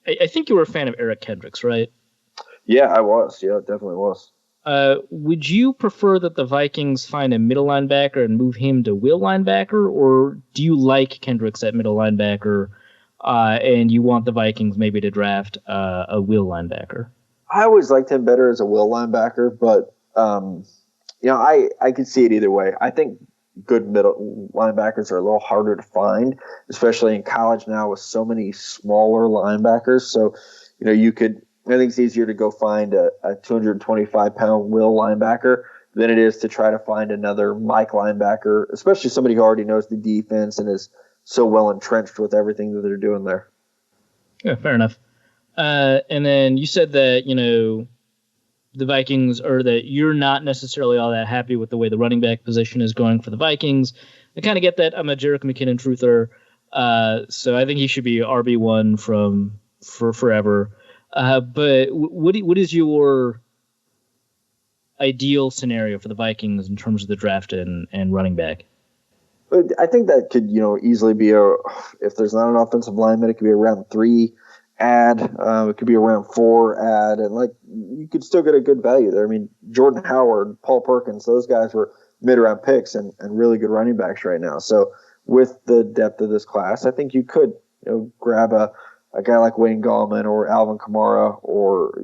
I think you were a fan of Eric Kendricks, right? Yeah, I was. Yeah, definitely was. Would you prefer that the Vikings find a middle linebacker and move him to will linebacker, or do you like Kendricks at middle linebacker and you want the Vikings maybe to draft a will linebacker? I always liked him better as a will linebacker, but I could see it either way. I think good middle linebackers are a little harder to find, especially in college now with so many smaller linebackers. So, I think it's easier to go find a 225-pound will linebacker than it is to try to find another Mike linebacker, especially somebody who already knows the defense and is so well entrenched with everything that they're doing there. Yeah, fair enough. And then you said that, the Vikings, or that you're not necessarily all that happy with the way the running back position is going for the Vikings. I kind of get that. I'm a Jerick McKinnon truther. So I think he should be RB1 for forever. But what is your ideal scenario for the Vikings in terms of the draft and running back? I think that could, easily be if there's not an offensive lineman, it could be a round 3 ad. It could be a round 4 ad, and you could still get a good value there. I mean, Jordan Howard, Paul Perkins, those guys were mid-round picks and really good running backs right now. So with the depth of this class, I think you could grab a guy like Wayne Gallman or Alvin Kamara or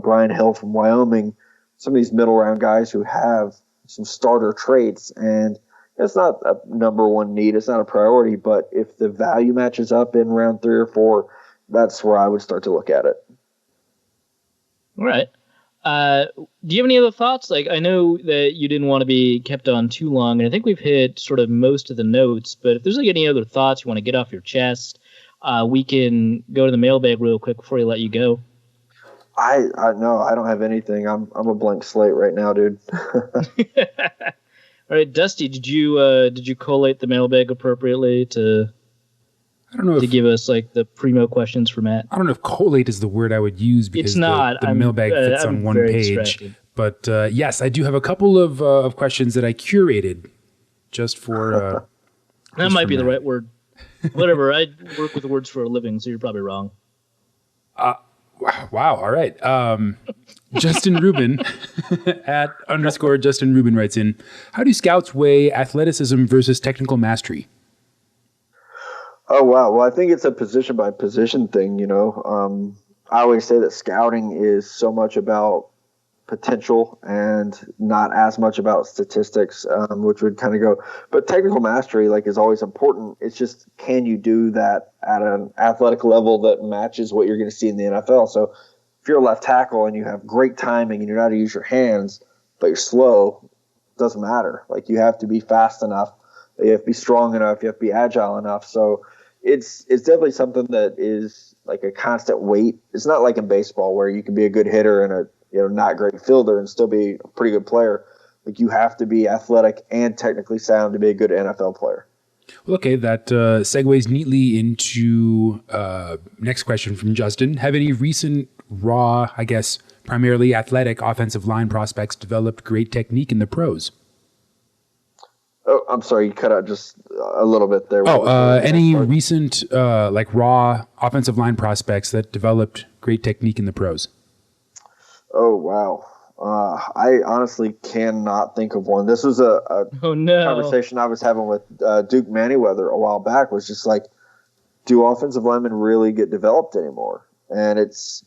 Brian Hill from Wyoming, some of these middle round guys who have some starter traits, and it's not a number one need, it's not a priority, but if the value matches up in round 3 or 4, that's where I would start to look at it. All right. Do you have any other thoughts? I know that you didn't want to be kept on too long, and I think we've hit sort of most of the notes, but if there's any other thoughts you want to get off your chest, we can go to the mailbag real quick before we let you go. I don't have anything. I'm a blank slate right now, dude. All right, Dusty, did you collate the mailbag appropriately to give us the primo questions for Matt? I don't know if collate is the word I would use because it's not. the mailbag fits on one page. Distracted. But yes, I do have a couple of questions that I curated just for. That might be the right word. Whatever. I work with words for a living, so you're probably wrong. Wow. All right. Justin Rubin at _ Justin Rubin writes in, how do scouts weigh athleticism versus technical mastery? Oh, wow. Well, I think it's a position by position thing, I always say that scouting is so much about potential and not as much about statistics, which would kind of go. But technical mastery, like, is always important. It's just, can you do that at an athletic level that matches what you're going to see in the NFL? So if you're a left tackle and you have great timing and you know how to use your hands, but you're slow, it doesn't matter. Like, you have to be fast enough, you have to be strong enough, you have to be agile enough. So it's definitely something that is like a constant weight. It's not like in baseball where you can be a good hitter and a not great fielder and still be a pretty good player. Like, you have to be athletic and technically sound to be a good NFL player. Well, okay, that segues neatly into next question from Justin. Have any recent raw, I guess, primarily athletic offensive line prospects developed great technique in the pros? Oh, I'm sorry, you cut out just a little bit there. Any recent like raw offensive line prospects that developed great technique in the pros? Oh, wow. I honestly cannot think of one. This was a conversation I was having with Duke Manyweather a while back, was just like, do offensive linemen really get developed anymore? And it's,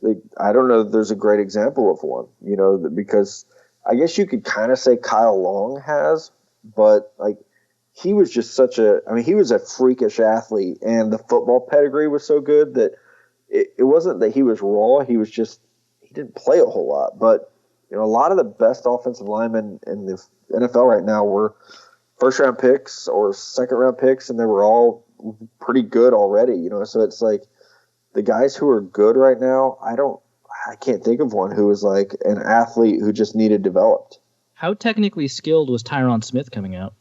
like, I don't know if there's a great example of one, because I guess you could kind of say Kyle Long has, but like, he was just he was a freakish athlete, and the football pedigree was so good that it wasn't that he was raw. He didn't play a whole lot, but a lot of the best offensive linemen in the NFL right now were first round picks or second round picks, and they were all pretty good already, so it's like the guys who are good right now, I can't think of one who was like an athlete who just needed developed. How technically skilled was Tyron Smith coming out?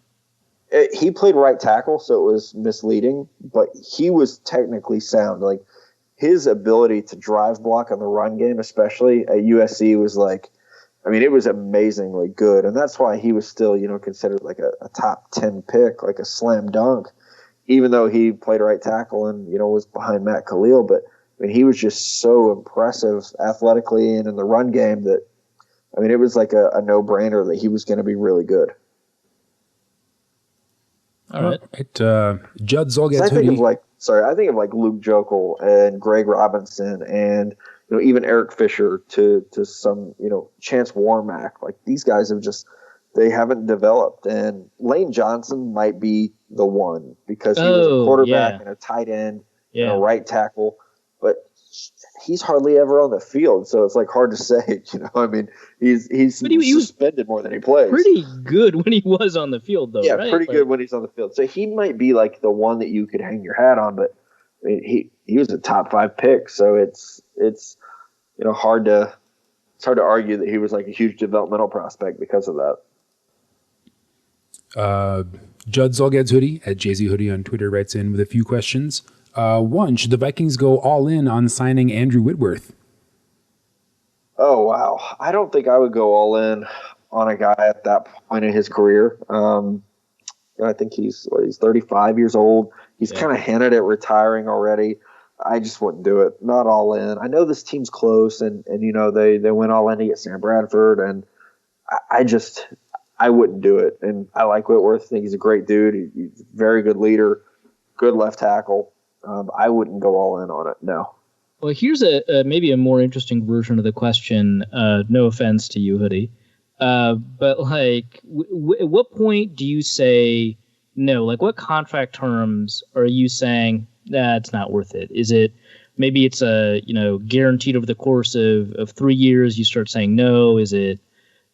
He played right tackle, so it was misleading, but he was technically sound. Like, his ability to drive block on the run game, especially at USC, was like, it was amazingly good. And that's why he was still, considered like a top 10 pick, like a slam dunk, even though he played right tackle and, was behind Matt Khalil. But he was just so impressive athletically and in the run game that, it was like a no-brainer that he was going to be really good. All right. Judd Zolgad. I think of like Luke Jokel and Greg Robinson and even Eric Fisher to some Chance Warmack. Like, these guys they haven't developed, and Lane Johnson might be the one because he was a quarterback and a tight end and a right tackle, but he's hardly ever on the field, so it's like hard to say. He's suspended more than he plays. Pretty good when he was on the field, though. Yeah, right? Pretty good when he's on the field. So he might be like the one that you could hang your hat on, but he was a top 5 pick, so it's hard to argue that he was like a huge developmental prospect because of that. Judd Zolgad's Hoodie at JZ Hoodie on Twitter writes in with a few questions. One, should the Vikings go all in on signing Andrew Whitworth? Oh, wow. I don't think I would go all in on a guy at that point in his career. I think he's 35 years old. He's kind of hinted at retiring already. I just wouldn't do it. Not all in. I know this team's close, and they went all in to get Sam Bradford, and I wouldn't do it. And I like Whitworth. I think he's a great dude. He's a very good leader, good left tackle. I wouldn't go all in on it, no. Well, here's maybe a more interesting version of the question. No offense to you, Hoodie. But like, at what point do you say no? Like, what contract terms are you saying it's not worth it? Is it maybe it's guaranteed over the course of 3 years? You start saying no. Is it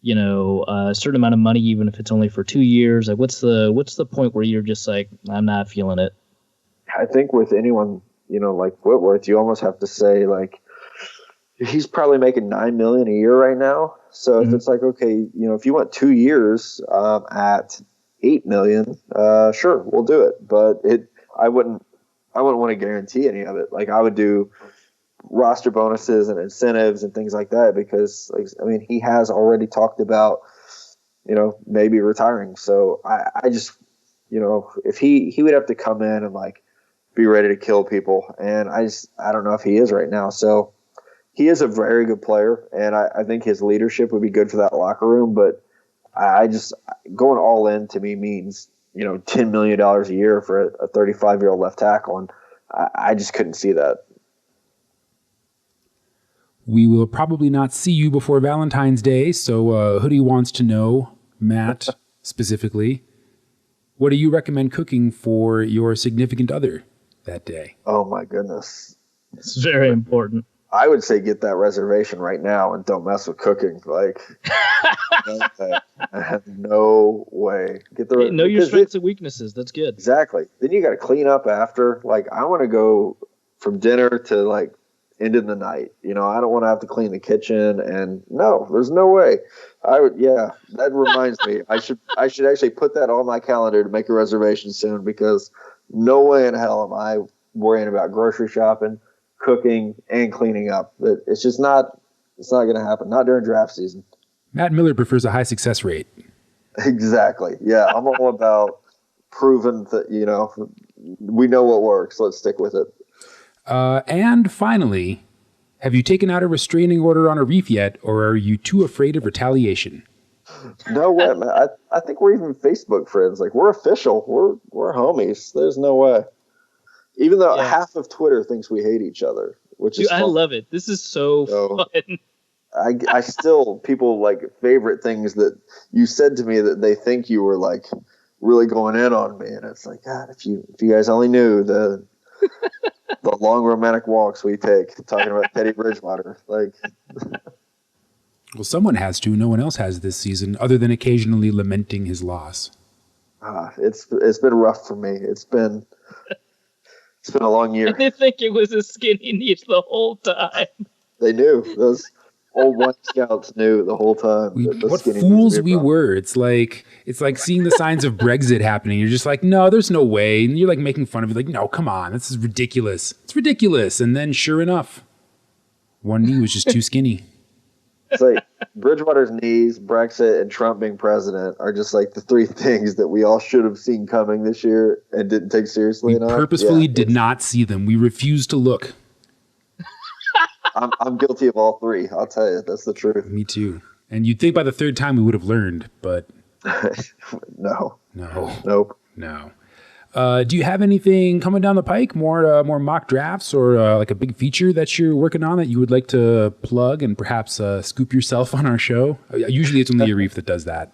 a certain amount of money, even if it's only for 2 years? Like, what's the point where you're just like, I'm not feeling it? I think with anyone, like Whitworth, you almost have to say, like, he's probably making $9 million a year right now. So if it's like, okay, if you want 2 years at $8 million, sure, we'll do it. But I wouldn't want to guarantee any of it. Like, I would do roster bonuses and incentives and things like that because, he has already talked about, maybe retiring. So I just, if he would have to come in and like be ready to kill people, and I don't know if he is right now. So he is a very good player, and I think his leadership would be good for that locker room. But I just going all in to me means $10 million a year for a 35-year-old left tackle, and I just couldn't see that. We will probably not see you before Valentine's Day, so Hoodie wants to know, Matt specifically, what do you recommend cooking for your significant other that day? Oh my goodness. It's very important. I would say get that reservation right now and don't mess with cooking. Like, no way. Get the know your strengths and weaknesses. That's good. Exactly. Then you got to clean up after. Like, I want to go from dinner to like end of the night. You know, I don't want to have to clean the kitchen. And no, there's no way. I would. Yeah, that reminds me. I should actually put that on my calendar to make a reservation soon, because no way in hell am I worrying about grocery shopping, cooking, and cleaning up. It's just not. It's not going to happen. Not during draft season. Matt Miller prefers a high success rate. Exactly. Yeah, I'm all about proving that, you know, we know what works. Let's stick with it. And finally, have you taken out a restraining order on Arif yet, or are you too afraid of retaliation? No way, man. I think we're even Facebook friends. Like, we're official. We're homies. There's no way. Even though half of Twitter thinks we hate each other, which is fun. I love it. This is so fun. I still, people like favorite things that you said to me that they think you were like really going in on me. And it's like, God, if you guys only knew the long romantic walks we take talking about Teddy Bridgewater. Like, well, someone has to. No one else has this season, other than occasionally lamenting his loss. It's been rough for me. It's been a long year. I didn't think it was a skinny niche the whole time. They knew. Those old white scouts knew the whole time. What fools we were. It's like seeing the signs of Brexit happening. You're just like, no, there's no way. And you're like making fun of it. Like, no, come on. This is ridiculous. It's ridiculous. And then sure enough, one knee was just too skinny. It's like Bridgewater's knees, Brexit, and Trump being president are just like the three things that we all should have seen coming this year and didn't take seriously enough. Purposefully did not see them. We refused to look. I'm guilty of all three. I'll tell you, that's the truth. Me too. And you'd think by the third time we would have learned, but no. Nope. No. Do you have anything coming down the pike? More mock drafts, or like a big feature that you're working on that you would like to plug and perhaps scoop yourself on our show? Usually it's only Arif that does that.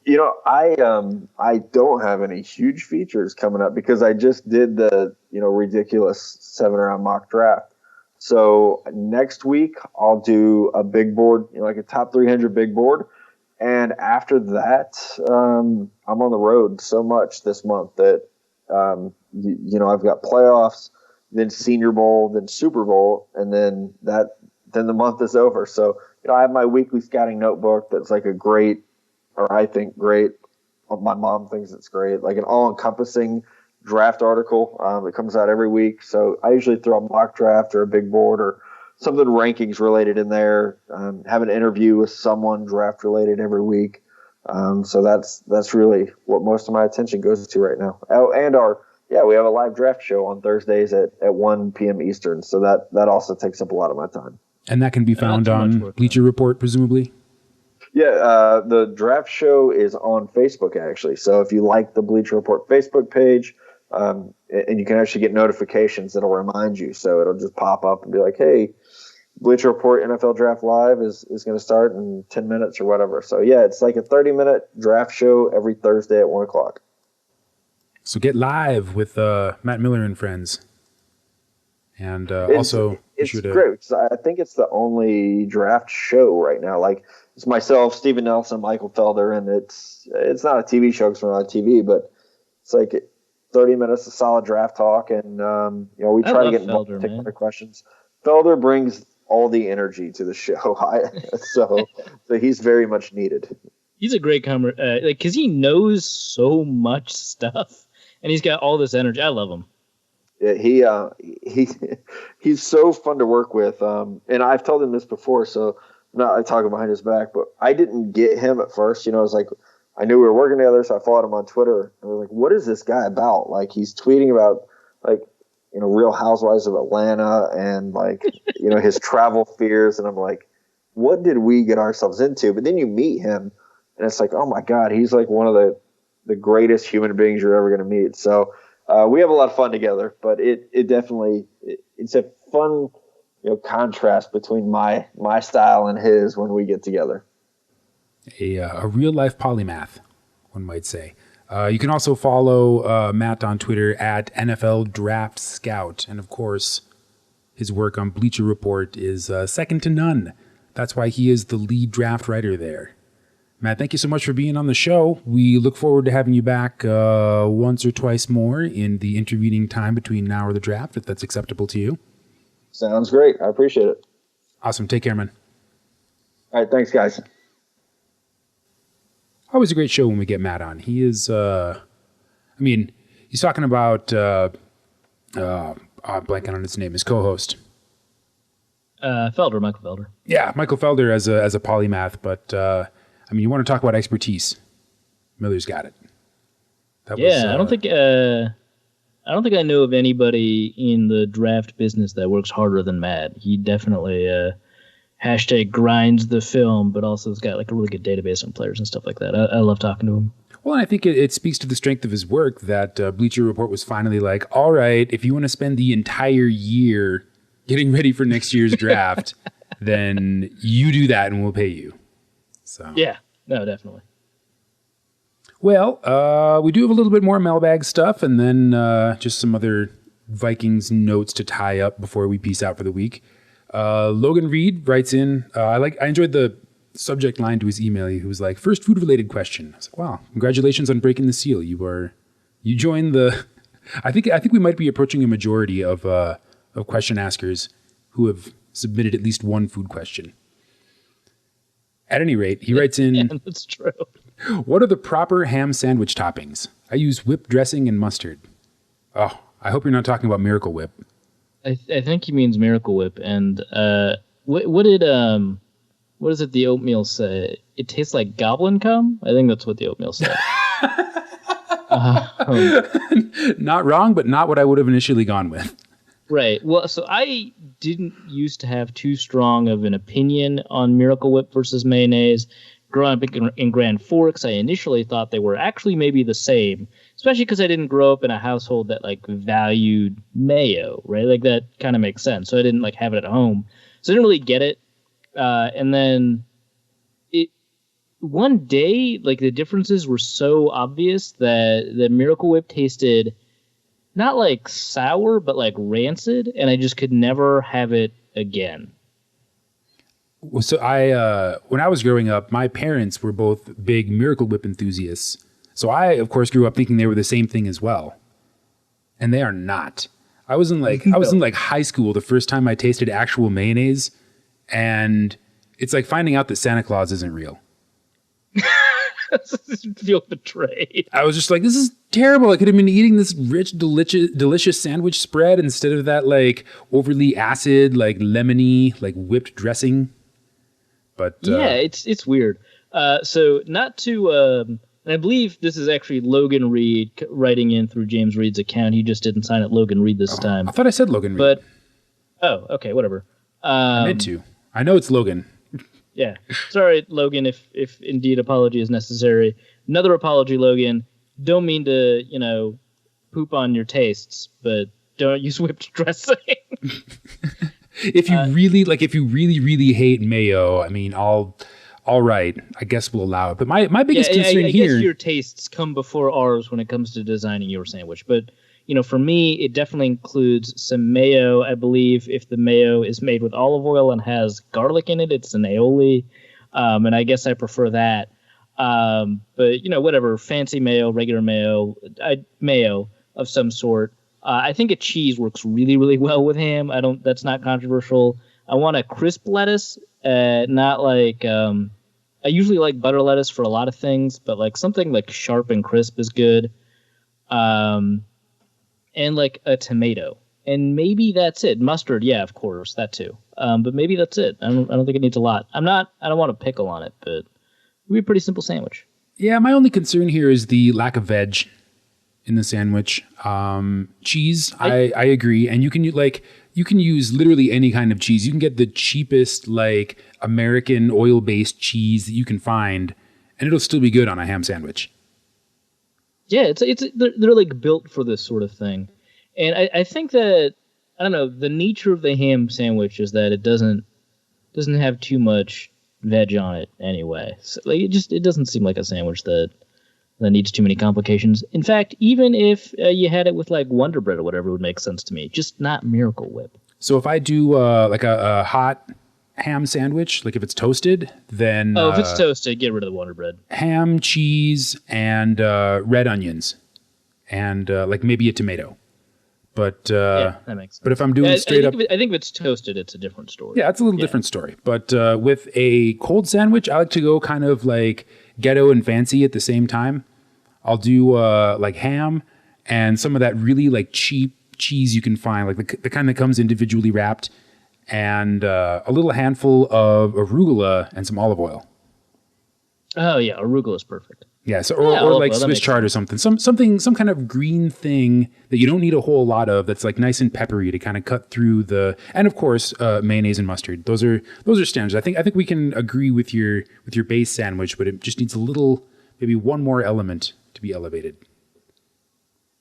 You know, I don't have any huge features coming up because I just did the ridiculous 7-round mock draft. So next week I'll do a big board, like a top 300 big board. And after that, I'm on the road so much this month that, I've got playoffs, then Senior Bowl, then Super Bowl, and then the month is over. So, I have my weekly scouting notebook that's like I think great. My mom thinks it's great, like an all-encompassing draft article that comes out every week. So I usually throw a mock draft or a big board or something rankings related in there. Have an interview with someone draft related every week. So that's really what most of my attention goes to right now. Oh, and we have a live draft show on Thursdays at 1 p.m. Eastern. So that also takes up a lot of my time. And that can be found on Bleacher Report, presumably? Yeah, the draft show is on Facebook, actually. So if you like the Bleacher Report Facebook page, and you can actually get notifications that'll remind you. So it'll just pop up and be like, hey, Bleacher Report NFL Draft Live is going to start in 10 minutes or whatever. So, yeah, it's like a 30-minute draft show every Thursday at 1 o'clock. So get live with Matt Miller and friends. And also, it's great because I think it's the only draft show right now. Like, it's myself, Steven Nelson, Michael Felder, and it's not a TV show because we're not on TV, but it's like 30 minutes of solid draft talk, and we try to get involved and take other questions. Felder brings all the energy to the show, so he's very much needed. He's a great comer, because he knows so much stuff, and he's got all this energy. I love him. Yeah, he's so fun to work with, and I've told him this before, so not talking behind his back, but I didn't get him at first. It was like I knew we were working together, so I followed him on Twitter, and I was like, "What is this guy about?" Like, he's tweeting about Real Housewives of Atlanta and his travel fears, and I'm like, "What did we get ourselves into?" But then you meet him, and it's like, "Oh my God, he's like one of the greatest human beings you're ever going to meet." So we have a lot of fun together, but it definitely it's a fun contrast between my style and his when we get together. A real life polymath, one might say. You can also follow Matt on Twitter at NFL Draft Scout. And of course, his work on Bleacher Report is second to none. That's why he is the lead draft writer there. Matt, thank you so much for being on the show. We look forward to having you back once or twice more in the intervening time between now or the draft, if that's acceptable to you. Sounds great. I appreciate it. Awesome. Take care, man. All right. Thanks, guys. Always a great show when we get Matt on. He is, he's talking about, I'm blanking on his name, his co-host. Michael Felder. Yeah, Michael Felder as a polymath, but, you want to talk about expertise. Miller's got it. I don't think I know of anybody in the draft business that works harder than Matt. He definitely, hashtag grinds the film, but also has got like a really good database on players and stuff like that. I love talking to him. Well, and I think it speaks to the strength of his work that Bleacher Report was finally like, all right, if you want to spend the entire year getting ready for next year's draft, then you do that and we'll pay you. So yeah, no, definitely. Well, we do have a little bit more mailbag stuff and then just some other Vikings notes to tie up before we peace out for the week. Logan Reed writes in, I enjoyed the subject line to his email. He was like, first food related question. I was like, wow, congratulations on breaking the seal. You joined the, I think we might be approaching a majority of question askers who have submitted at least one food question. At any rate, he writes in, yeah, that's true. What are the proper ham sandwich toppings? I use whipped dressing and mustard. Oh, I hope you're not talking about Miracle Whip. I think he means Miracle Whip. And what does it the oatmeal say? It tastes like goblin cum? I think that's what the oatmeal said. Not wrong, but not what I would have initially gone with. Right. Well, so I didn't used to have too strong of an opinion on Miracle Whip versus mayonnaise. Growing up in Grand Forks, I initially thought they were actually maybe the same, especially because I didn't grow up in a household that like valued mayo, right? Like that kind of makes sense. So I didn't like have it at home. So I didn't really get it. And then one day, like the differences were so obvious that the Miracle Whip tasted not like sour, but like rancid. And I just could never have it again. So when I was growing up, my parents were both big Miracle Whip enthusiasts. So I, of course, grew up thinking they were the same thing as well. And they are not. I was in high school the first time I tasted actual mayonnaise. And it's like finding out that Santa Claus isn't real. I feel betrayed. I was just like, this is terrible. I could have been eating this rich, delicious sandwich spread instead of that like overly acid, like lemony, like whipped dressing. But yeah, it's weird. So not to, and I believe this is actually Logan Reed writing in through James Reed's account. He just didn't sign it Logan Reed this time. I thought I said Logan Reed. But okay, whatever. I meant to. I know it's Logan. Yeah, sorry, Logan. If indeed apology is necessary, another apology, Logan. Don't mean to poop on your tastes, but don't use whipped dressing. If you really hate mayo, I mean, all right, I guess we'll allow it. But my biggest concern I here, guess your tastes come before ours when it comes to designing your sandwich. But for me, it definitely includes some mayo. I believe if the mayo is made with olive oil and has garlic in it, it's an aioli, and I guess I prefer that. But whatever, fancy mayo, regular mayo, mayo of some sort. I think a cheese works really, really well with ham. That's not controversial. I want a crisp lettuce, not like, I usually like butter lettuce for a lot of things, but like something like sharp and crisp is good. And like a tomato, and maybe that's it. Mustard, yeah, of course, that too. But maybe that's it. I don't think it needs a lot. I don't want a pickle on it, but it'd be a pretty simple sandwich. Yeah, my only concern here is the lack of veg in the sandwich. Cheese, I agree. And you can use literally any kind of cheese. You can get the cheapest like American oil-based cheese that you can find, and it'll still be good on a ham sandwich. Yeah, they're like built for this sort of thing. And I think that I don't know, the nature of the ham sandwich is that it doesn't have too much veg on it anyway. So, like, it doesn't seem like a sandwich that needs too many complications. In fact, even if you had it with like Wonder Bread or whatever, it would make sense to me. Just not Miracle Whip. So if I do like a hot ham sandwich, like if it's toasted, then if it's toasted, get rid of the Wonder Bread. Ham, cheese, and red onions, and like maybe a tomato. But that makes sense. But if I'm doing straight up, I think if it's toasted, it's a different story. Yeah, it's a little different story. But with a cold sandwich, I like to go kind of like ghetto and fancy at the same time. I'll do like ham and some of that really like cheap cheese you can find, like the kind that comes individually wrapped, and a little handful of arugula and some olive oil. Oh yeah, arugula is perfect. Yeah, so or like Swiss chard or something, some kind of green thing that you don't need a whole lot of. That's like nice and peppery to kind of cut through the, and of course mayonnaise and mustard. Those are standards. I think we can agree with your base sandwich, but it just needs a little, maybe one more element to be elevated.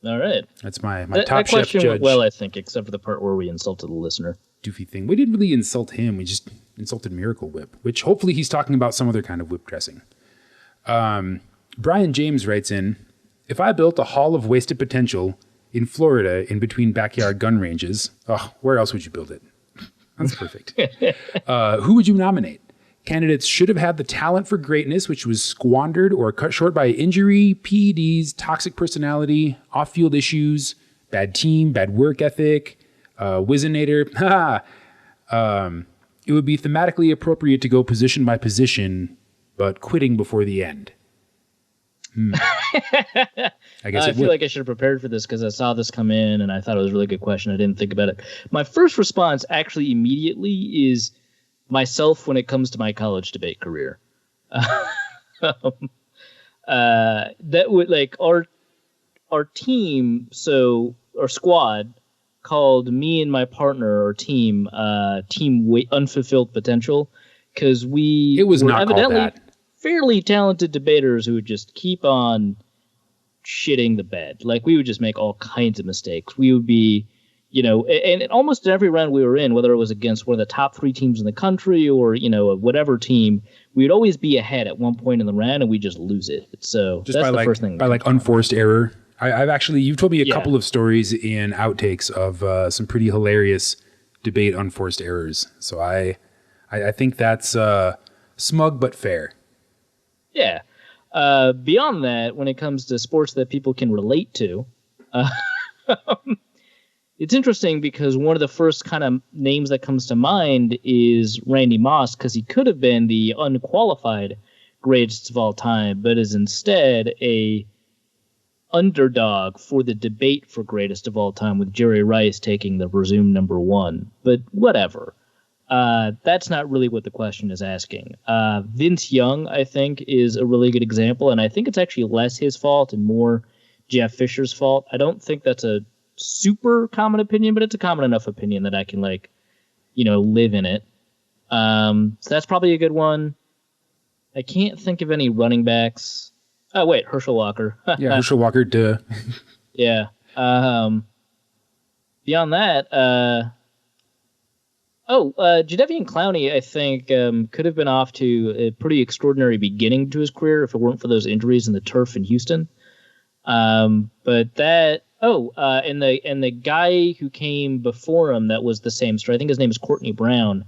All right, that's my top that chef question judge. Went well, I think, except for the part where we insulted the listener. Doofy thing. We didn't really insult him. We just insulted Miracle Whip, which hopefully he's talking about some other kind of whip dressing. Brian James writes in, if I built a hall of wasted potential in Florida in between backyard gun ranges, where else would you build it? That's perfect. Who would you nominate? Candidates should have had the talent for greatness, which was squandered or cut short by injury, PEDs, toxic personality, off-field issues, bad team, bad work ethic, Wizinator. It would be thematically appropriate to go position by position, but quitting before the end. I guess I feel like I should have prepared for this because I saw this come in and I thought it was a really good question. I didn't think about it. My first response actually immediately is myself when it comes to my college debate career. That would, like, our team, so our squad called me and my partner, or team Unfulfilled Potential, because it was not evidently called that. Fairly talented debaters who would just keep on shitting the bed. Like, we would just make all kinds of mistakes. We would be, and almost every round we were in, whether it was against one of the top 3 teams in the country or, whatever team, we would always be ahead at one point in the round and we just lose it. So just that's the first thing. By like unforced error. I've actually, you've told me a couple of stories in outtakes of some pretty hilarious debate unforced errors. So I think that's smug but fair. Yeah. Beyond that, when it comes to sports that people can relate to, it's interesting because one of the first kind of names that comes to mind is Randy Moss, because he could have been the unqualified greatest of all time, but is instead a underdog for the debate for greatest of all time, with Jerry Rice taking the presumed number 1. But whatever. That's not really what the question is asking. Vince Young, I think, is a really good example, and I think it's actually less his fault and more Jeff Fisher's fault. I don't think that's a super common opinion, but it's a common enough opinion that I can, live in it. So that's probably a good one. I can't think of any running backs. Oh, wait, Herschel Walker. Yeah, Herschel Walker, duh. Yeah. Beyond that, Jadeveon Clowney, I think, could have been off to a pretty extraordinary beginning to his career if it weren't for those injuries in the turf in Houston. And the guy who came before him that was the same story, I think his name is Courtney Brown,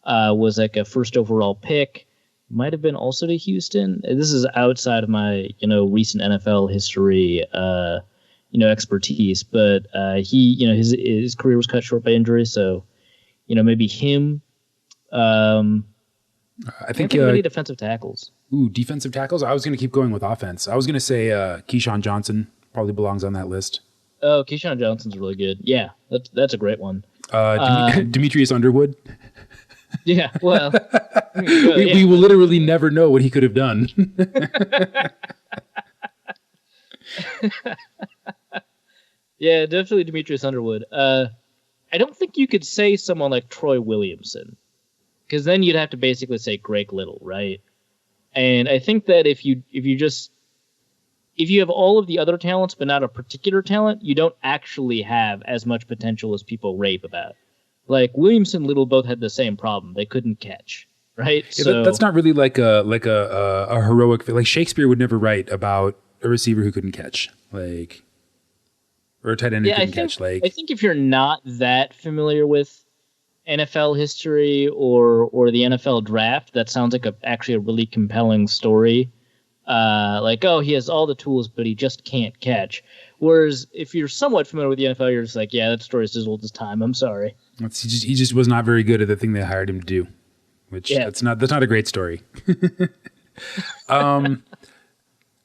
was like a first overall pick. Might have been also to Houston. This is outside of my, recent NFL history, expertise, but he, his career was cut short by injury, so maybe him. I think any defensive tackles. Ooh, defensive tackles. I was going to keep going with offense. I was going to say Keyshawn Johnson probably belongs on that list. Oh, Keyshawn Johnson's really good. Yeah, that's a great one. Demetrius Underwood. Yeah, well, we will literally never know what he could have done. Yeah, definitely Demetrius Underwood. I don't think you could say someone like Troy Williamson, because then you'd have to basically say Greg Little, right? And I think that if you just if you have all of the other talents but not a particular talent, you don't actually have as much potential as people rave about. Like Williamson, Little both had the same problem. They couldn't catch, right? Yeah, So that's not really like a heroic. Like Shakespeare would never write about a receiver who couldn't catch, like, or a tight end who couldn't catch. Like, I think if you're not that familiar with NFL history or the NFL draft, that sounds like actually a really compelling story. Like, oh, he has all the tools, but he just can't catch. Whereas if you're somewhat familiar with the NFL, you're just like, yeah, that story's as old as time. I'm sorry. he just was not very good at the thing they hired him to do, which that's not a great story.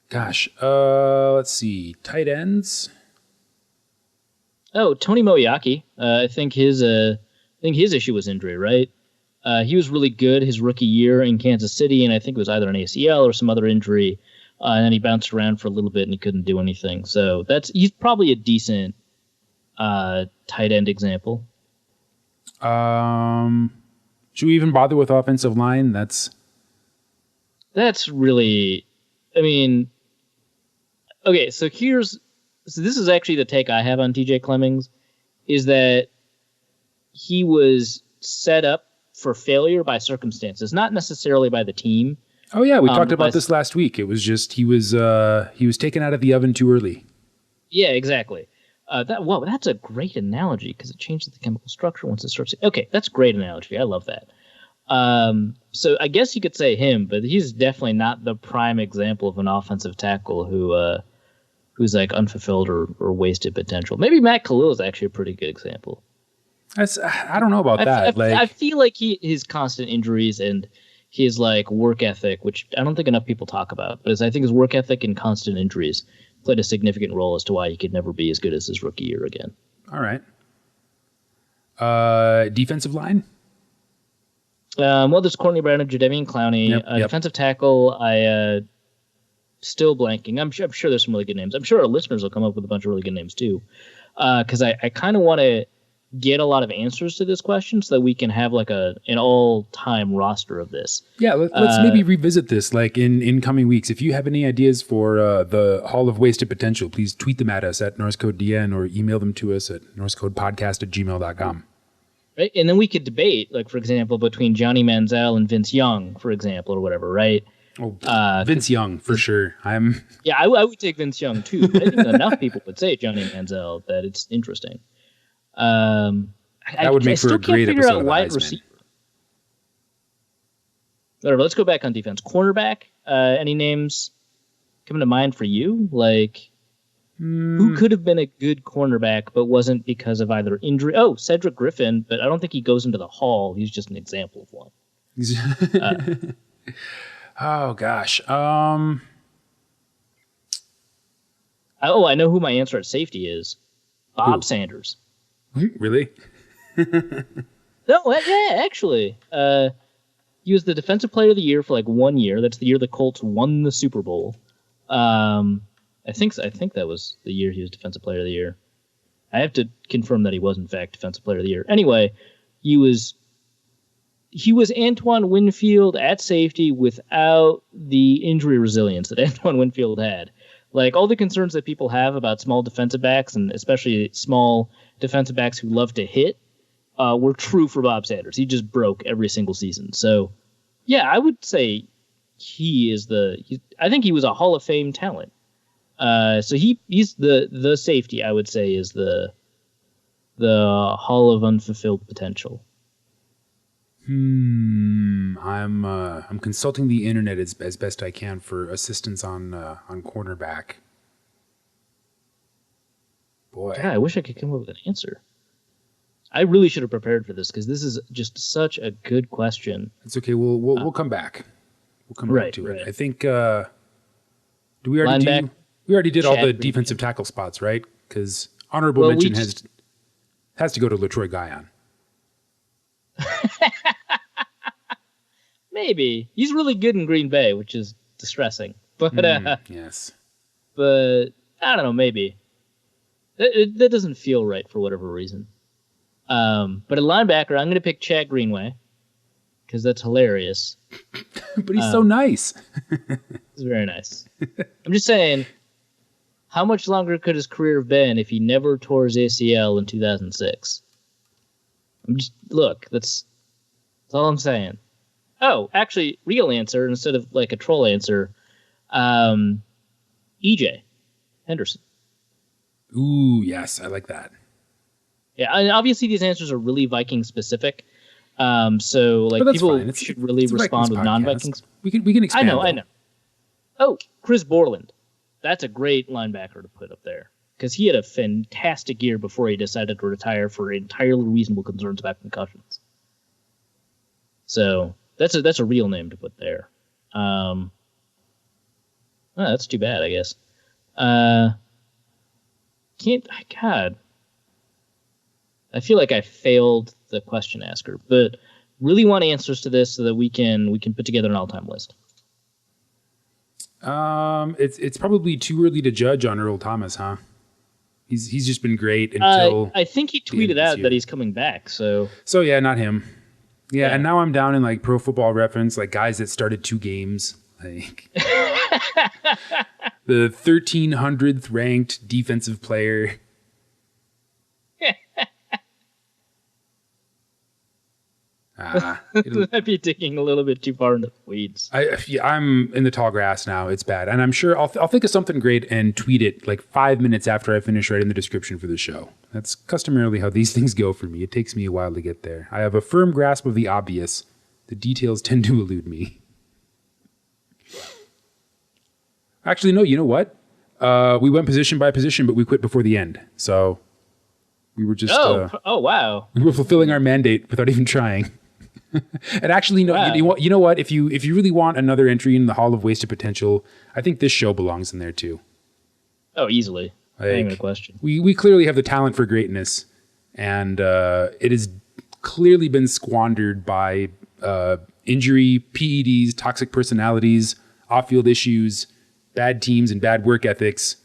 Gosh, let's see, tight ends. Oh, Tony Moeaki. I think his issue was injury, right? He was really good his rookie year in Kansas City, and I think it was either an ACL or some other injury. And then he bounced around for a little bit and he couldn't do anything. So he's probably a decent tight end example. Should we even bother with offensive line? That's really, I mean, okay. So this is actually the take I have on TJ Clemmings, is that he was set up for failure by circumstances, not necessarily by the team. Oh yeah, we talked about this last week. It was just he was taken out of the oven too early. Yeah, exactly. That's a great analogy because it changes the chemical structure once it starts. Okay, that's a great analogy. I love that. So I guess you could say him, but he's definitely not the prime example of an offensive tackle who's like unfulfilled or wasted potential. Maybe Matt Khalil is actually a pretty good example. I don't know about that. I feel like his constant injuries and his like work ethic, which I don't think enough people talk about, but I think his work ethic and constant injuries played a significant role as to why he could never be as good as his rookie year again. All right. Defensive line? There's Courtney Brown and Jadeveon Clowney. Yep. Defensive tackle, still blanking. I'm sure there's some really good names. I'm sure our listeners will come up with a bunch of really good names too. Because I kind of want to get a lot of answers to this question so that we can have like an all-time roster of this. Yeah, let's maybe revisit this like in coming weeks. If you have any ideas for the Hall of Wasted Potential, please tweet them at us at NorseCodeDN or email them to us at norsecodepodcast@gmail.com. Right, and then we could debate, like, for example, between Johnny Manziel and Vince Young, for example, or whatever, right? Oh, Vince Young, for sure. I would take Vince Young, too. But I think enough people would say Johnny Manziel that it's interesting. That would make for a great episode of wide receiver. Whatever, let's go back on defense. Cornerback, any names coming to mind for you? Like, who could have been a good cornerback but wasn't because of either injury? Oh, Cedric Griffin, but I don't think he goes into the Hall. He's just an example of one. Oh, gosh. I know who my answer at safety is. Bob Sanders. Really? No, yeah, actually. He was the defensive player of the year for like 1 year. That's the year the Colts won the Super Bowl. I think that was the year he was defensive player of the year. I have to confirm that he was in fact defensive player of the year. Anyway, he was Antoine Winfield at safety without the injury resilience that Antoine Winfield had. Like, all the concerns that people have about small defensive backs, and especially small defensive backs who love to hit, were true for Bob Sanders. He just broke every single season. So, yeah, I would say I think he was a Hall of Fame talent. So he's the safety, I would say, is the Hall of Unfulfilled Potential. I'm consulting the internet as best I can for assistance on cornerback. Boy, God, I wish I could come up with an answer. I really should have prepared for this because this is just such a good question. It's okay. We'll come back. We'll come back to it. I think. Do we already do? We already did all the defensive tackle spots, right? Because honorable mention has to go to LaTroy Guion. Maybe. He's really good in Green Bay, which is distressing. But yes. But I don't know, maybe. That doesn't feel right for whatever reason. But a linebacker, I'm going to pick Chad Greenway because that's hilarious. But he's so nice. He's very nice. I'm just saying, how much longer could his career have been if he never tore his ACL in 2006? That's all I'm saying. Oh, actually, real answer instead of like a troll answer. EJ Henderson. Ooh, yes, I like that. Yeah, and obviously these answers are really Viking specific. So like people should really respond with non-Vikings. We can expand. I know. Oh, Chris Borland. That's a great linebacker to put up there because he had a fantastic year before he decided to retire for entirely reasonable concerns about concussions. So that's a real name to put there. That's too bad, I guess. God. I feel like I failed the question asker, but really want answers to this so that we can put together an all-time list. It's probably too early to judge on Earl Thomas, huh? He's just been great until I think he tweeted out that he's coming back. So yeah, not him. Yeah, and now I'm down in like Pro Football Reference, like guys that started 2 games, like the 1300th ranked defensive player. Might be digging a little bit too far into the weeds. I'm in the tall grass now. It's bad, and I'm sure I'll think of something great and tweet it like 5 minutes after I finish writing the description for the show. That's customarily how these things go for me. It takes me a while to get there. I have a firm grasp of the obvious. The details tend to elude me. Actually, no. You know what? We went position by position, but we quit before the end. So we were just oh wow, we were fulfilling our mandate without even trying. And actually, no. Wow. You know what? If you really want another entry in the Hall of Wasted Potential, I think this show belongs in there too. Oh, easily. Not even a question. We clearly have the talent for greatness, and it has clearly been squandered by injury, PEDs, toxic personalities, off-field issues, bad teams, and bad work ethics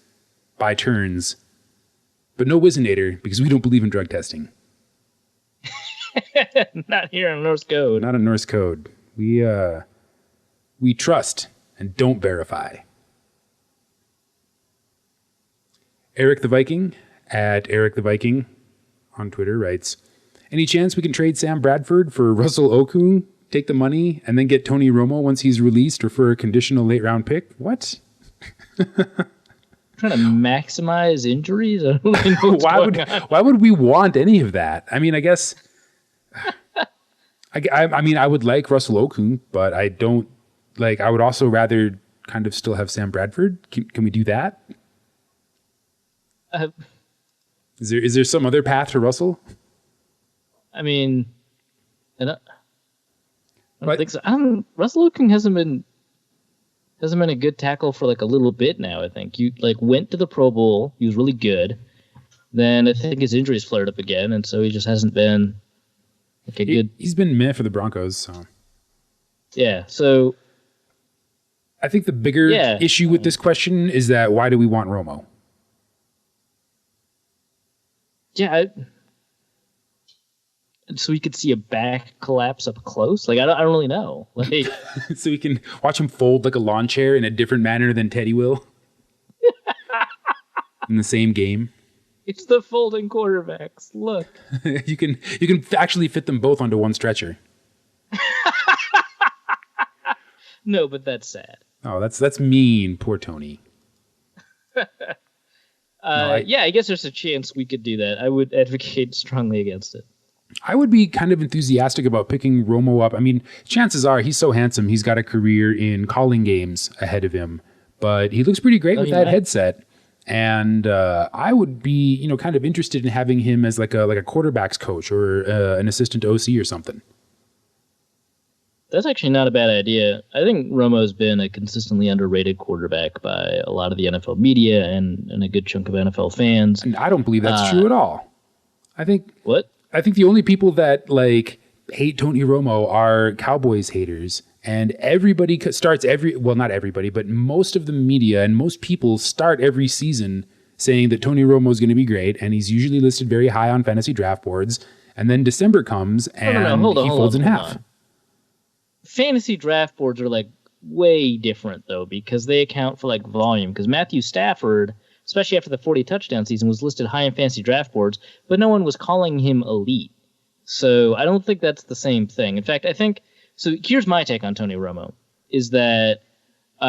by turns. But no Wizinator, because we don't believe in drug testing. Not here in Norse code. Not in Norse code. We trust and don't verify. Eric the Viking at Eric the Viking on Twitter writes, any chance we can trade Sam Bradford for Russell Okung, take the money, and then get Tony Romo once he's released or for a conditional late round pick? What? Trying to maximize injuries? I don't really know why would we want any of that? I mean, I guess I would like Russell Okung, but I don't like. I would also rather kind of still have Sam Bradford. Can we do that? Is there some other path to Russell? I mean, I don't think so. Russell Okung hasn't been a good tackle for like a little bit now. I think you like went to the Pro Bowl. He was really good. Then I think his injuries flared up again, and so he just hasn't been like a good. He's been meh for the Broncos. So yeah. So I think the bigger issue with this question is that why do we want Romo? Yeah. So we could see a back collapse up close. Like I don't really know. Like so we can watch him fold like a lawn chair in a different manner than Teddy will in the same game. It's the folding quarterbacks. Look, you can actually fit them both onto one stretcher. No, but that's sad. Oh, that's mean. Poor Tony. Yeah, I guess there's a chance we could do that. I would advocate strongly against it. I would be kind of enthusiastic about picking Romo up. I mean, chances are he's so handsome. He's got a career in calling games ahead of him, but he looks pretty great with that headset. And I would be, kind of interested in having him as like a quarterback's coach or an assistant OC or something. That's actually not a bad idea. I think Romo's been a consistently underrated quarterback by a lot of the NFL media and a good chunk of NFL fans. And I don't believe that's true at all. I think the only people that like hate Tony Romo are Cowboys haters, and everybody starts not everybody, but most of the media and most people start every season saying that Tony Romo is going to be great, and he's usually listed very high on fantasy draft boards. And then December comes and he folds in half. Fantasy draft boards are like way different though, because they account for like volume. Because Matthew Stafford especially after the 40 touchdown season, was listed high in fantasy draft boards, but no one was calling him elite. So I don't think that's the same thing. In fact, I think, so here's my take on Tony Romo, is that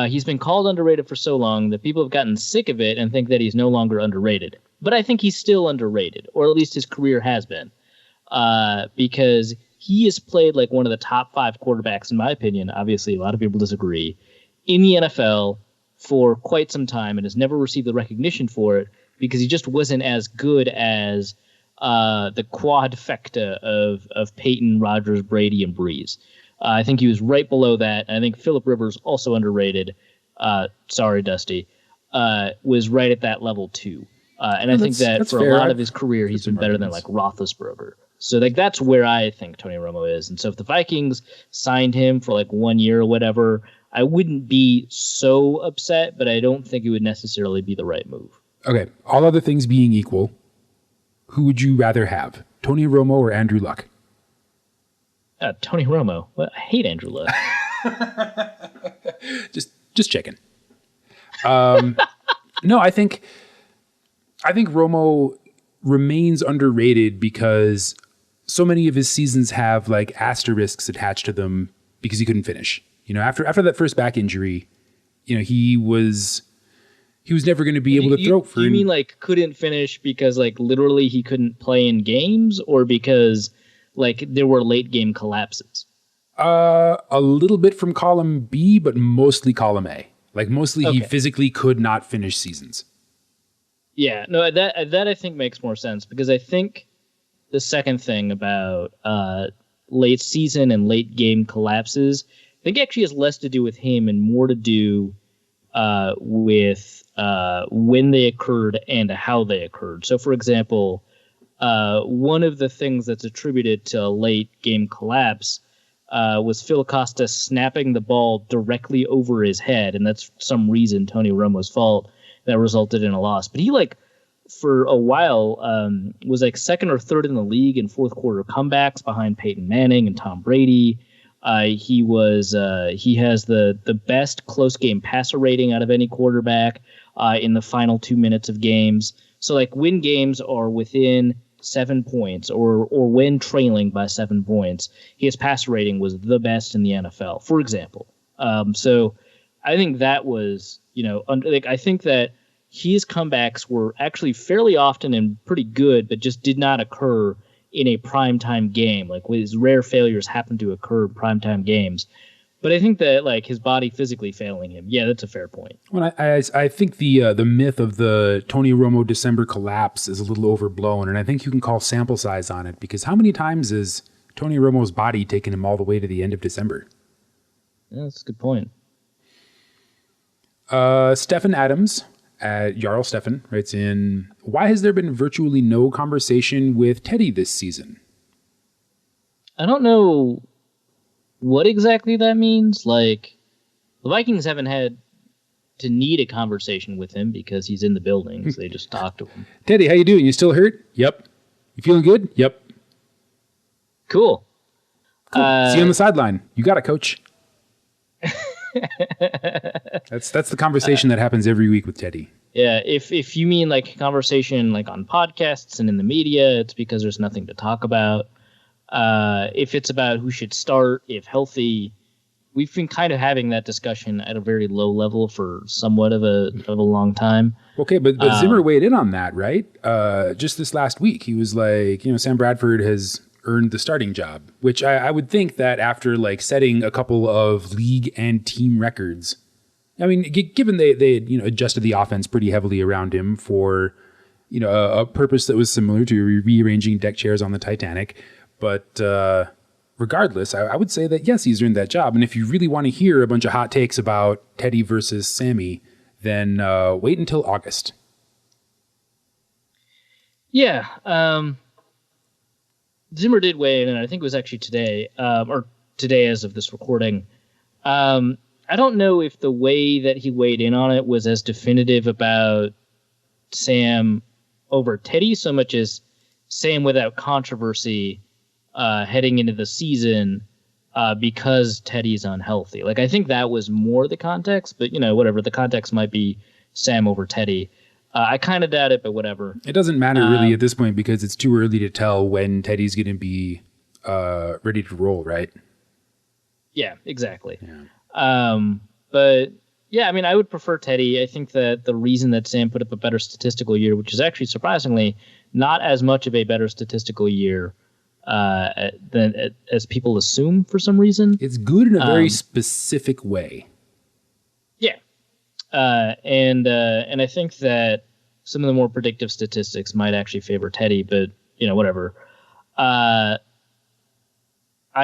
he's been called underrated for so long that people have gotten sick of it and think that he's no longer underrated. But I think he's still underrated, or at least his career has been, because he has played like one of the top 5 quarterbacks, in my opinion. Obviously, a lot of people disagree, in the NFL for quite some time and has never received the recognition for it because he just wasn't as good as the quadfecta of Peyton, Rodgers, Brady, and Breeze. I think he was right below that. And I think Phillip Rivers, also underrated, sorry, Dusty, was right at that level too. And I think that for fair. A lot of his career, he's been better than like Roethlisberger. So like that's where I think Tony Romo is. And so if the Vikings signed him for like 1 year or whatever, I wouldn't be so upset, but I don't think it would necessarily be the right move. Okay, all other things being equal, who would you rather have, Tony Romo or Andrew Luck? Tony Romo. Well, I hate Andrew Luck. just checking. No, I think Romo remains underrated because so many of his seasons have like asterisks attached to them because he couldn't finish. You know, after that first back injury, you know, he was never going to be able to throw for. You mean like couldn't finish because like literally he couldn't play in games, or because like there were late game collapses? A little bit from column B, but mostly column A. Like mostly he physically could not finish seasons. Yeah, no, that I think makes more sense, because I think the second thing about late season and late game collapses, I think actually has less to do with him and more to do with when they occurred and how they occurred. So, for example, one of the things that's attributed to a late game collapse was Phil Costa snapping the ball directly over his head, and that's for some reason Tony Romo's fault that resulted in a loss. But he, like, for a while, was like second or third in the league in fourth quarter comebacks behind Peyton Manning and Tom Brady. He has the best close game passer rating out of any quarterback in the final 2 minutes of games. So like when games are within 7 points or when trailing by 7 points, his passer rating was the best in the NFL, for example. So I think that was, I think that his comebacks were actually fairly often and pretty good, but just did not occur in a primetime game. Like his rare failures happen to occur in primetime games. But I think that like his body physically failing him, yeah, that's a fair point. Well, I think the myth of the Tony Romo December collapse is a little overblown, and I think you can call sample size on it, because how many times has Tony Romo's body taken him all the way to the end of December? Yeah, that's a good point. Stephen Adams at Jarl Stephen writes in, why has there been virtually no conversation with Teddy this season? I don't know what exactly that means. Like, the Vikings haven't had to need a conversation with him because he's in the building, so they just talk to him. Teddy, how you doing? You still hurt? Yep. You feeling good? Yep. Cool. See you on the sideline. You got it, coach. That's the conversation that happens every week with Teddy. Yeah, if you mean like conversation like on podcasts and in the media, it's because there's nothing to talk about. If it's about who should start, if healthy, we've been kind of having that discussion at a very low level for somewhat of a long time. Okay, but Zimmer weighed in on that, right? Just this last week, he was like, Sam Bradford has earned the starting job, which I would think that after like setting a couple of league and team records, I mean, given they adjusted the offense pretty heavily around him for a purpose that was similar to rearranging deck chairs on the Titanic, but regardless, I would say that yes, he's earned that job. And if you really want to hear a bunch of hot takes about Teddy versus Sammy, then wait until August. Yeah. Zimmer did weigh in, and I think it was actually today, or today as of this recording. I don't know if the way that he weighed in on it was as definitive about Sam over Teddy so much as Sam without controversy heading into the season because Teddy's unhealthy. Like, I think that was more the context, but whatever. The context might be Sam over Teddy. I kind of doubt it, but whatever. It doesn't matter really at this point because it's too early to tell when Teddy's going to be ready to roll, right? Yeah, exactly. Yeah. But yeah, I mean, I would prefer Teddy. I think that the reason that Sam put up a better statistical year, which is actually surprisingly not as much of a better statistical year as people assume for some reason. It's good in a very specific way. Yeah. And I think that some of the more predictive statistics might actually favor Teddy, but, whatever. I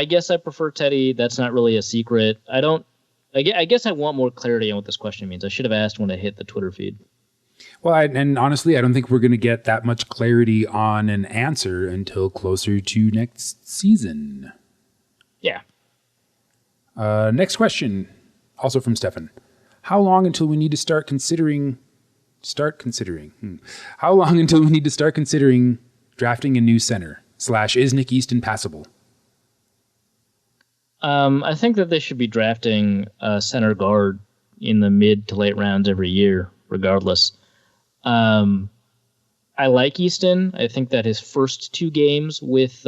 guess I prefer Teddy. That's not really a secret. I guess I want more clarity on what this question means. I should have asked when I hit the Twitter feed. Well, and honestly, I don't think we're going to get that much clarity on an answer until closer to next season. Yeah. Next question, also from Stefan. How long until we need to start considering? How long until we need to start considering drafting a new center? / is Nick Easton passable? I think that they should be drafting a center guard in the mid to late rounds every year, regardless. I like Easton. I think that his first 2 games with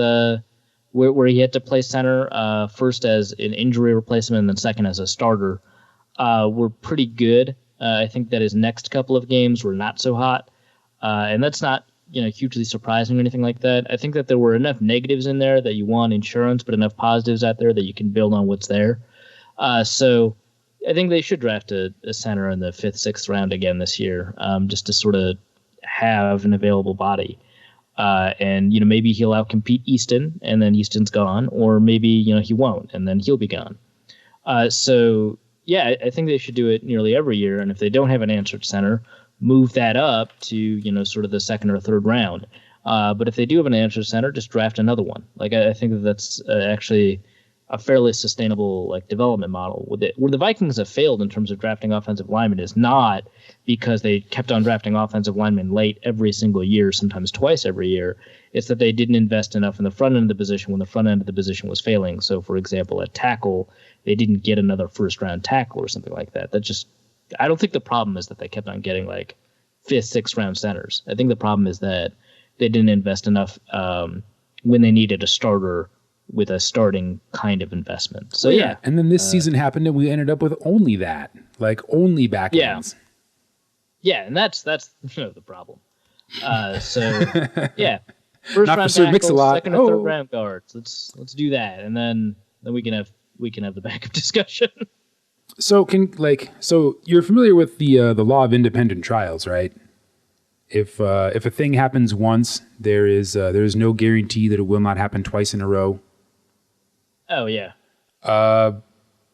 where he had to play center, first as an injury replacement and then second as a starter, were pretty good. I think that his next couple of games were not so hot, and that's not hugely surprising or anything like that. I think that there were enough negatives in there that you want insurance, but enough positives out there that you can build on what's there. So I think they should draft a center in the 5th, 6th round again this year, just to sort of have an available body. And maybe he'll outcompete Easton, and then Easton's gone, or maybe he won't, and then he'll be gone. So yeah, I think they should do it nearly every year. And if they don't have an answer at center, move that up to sort of the 2nd or 3rd round. But if they do have an answer center, just draft another one. Like I think that's actually a fairly sustainable development model. Where the Vikings have failed in terms of drafting offensive linemen is not because they kept on drafting offensive linemen late every single year, sometimes twice every year. It's that they didn't invest enough in the front end of the position when the front end of the position was failing. So, for example, at tackle, they didn't get another first-round tackle or something like that. I don't think the problem is that they kept on getting 5th, 6th round centers. I think the problem is that they didn't invest enough when they needed a starter with a starting kind of investment. So yeah. And then this season happened and we ended up with only that, only back ends. Yeah, and that's the problem. So yeah, first Not round for Sir tackles, Mix-a-Lot. 2nd or 3rd round guards. Let's do that, and then we can have the backup discussion. So you're familiar with the law of independent trials, right? If a thing happens once, there is no guarantee that it will not happen twice in a row. Oh yeah.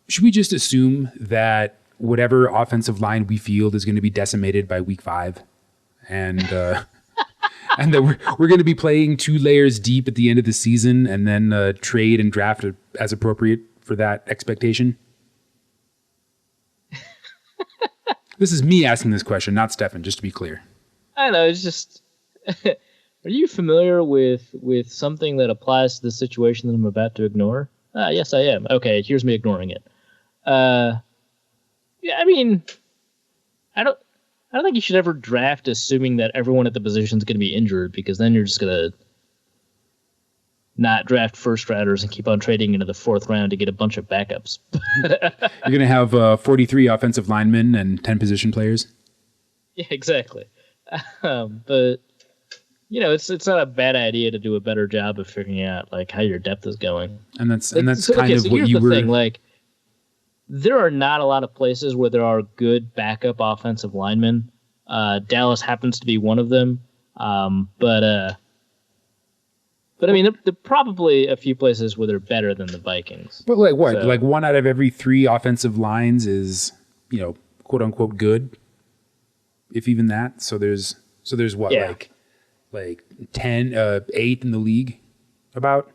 Should we just assume that whatever offensive line we field is going to be decimated by week 5, and and that we're going to be playing 2 layers deep at the end of the season, and then trade and draft as appropriate for that expectation? This is me asking this question, not Stefan, just to be clear. I don't know. It's just, are you familiar with something that applies to the situation that I'm about to ignore? Yes, I am. Okay, here's me ignoring it. Yeah, I mean, I don't think you should ever draft assuming that everyone at the position is going to be injured, because then you're just going to not draft first rounders and keep on trading into the 4th round to get a bunch of backups. You're going to have 43 offensive linemen and 10 position players? Yeah, exactly. But it's not a bad idea to do a better job of figuring out how your depth is going. And that's what you were. Thing, there are not a lot of places where there are good backup offensive linemen. Dallas happens to be one of them. But I mean, there are probably a few places where they're better than the Vikings. But what? So, 1 out of every 3 offensive lines is, quote unquote good, if even that. So there's what, yeah. 10, 8 in the league about?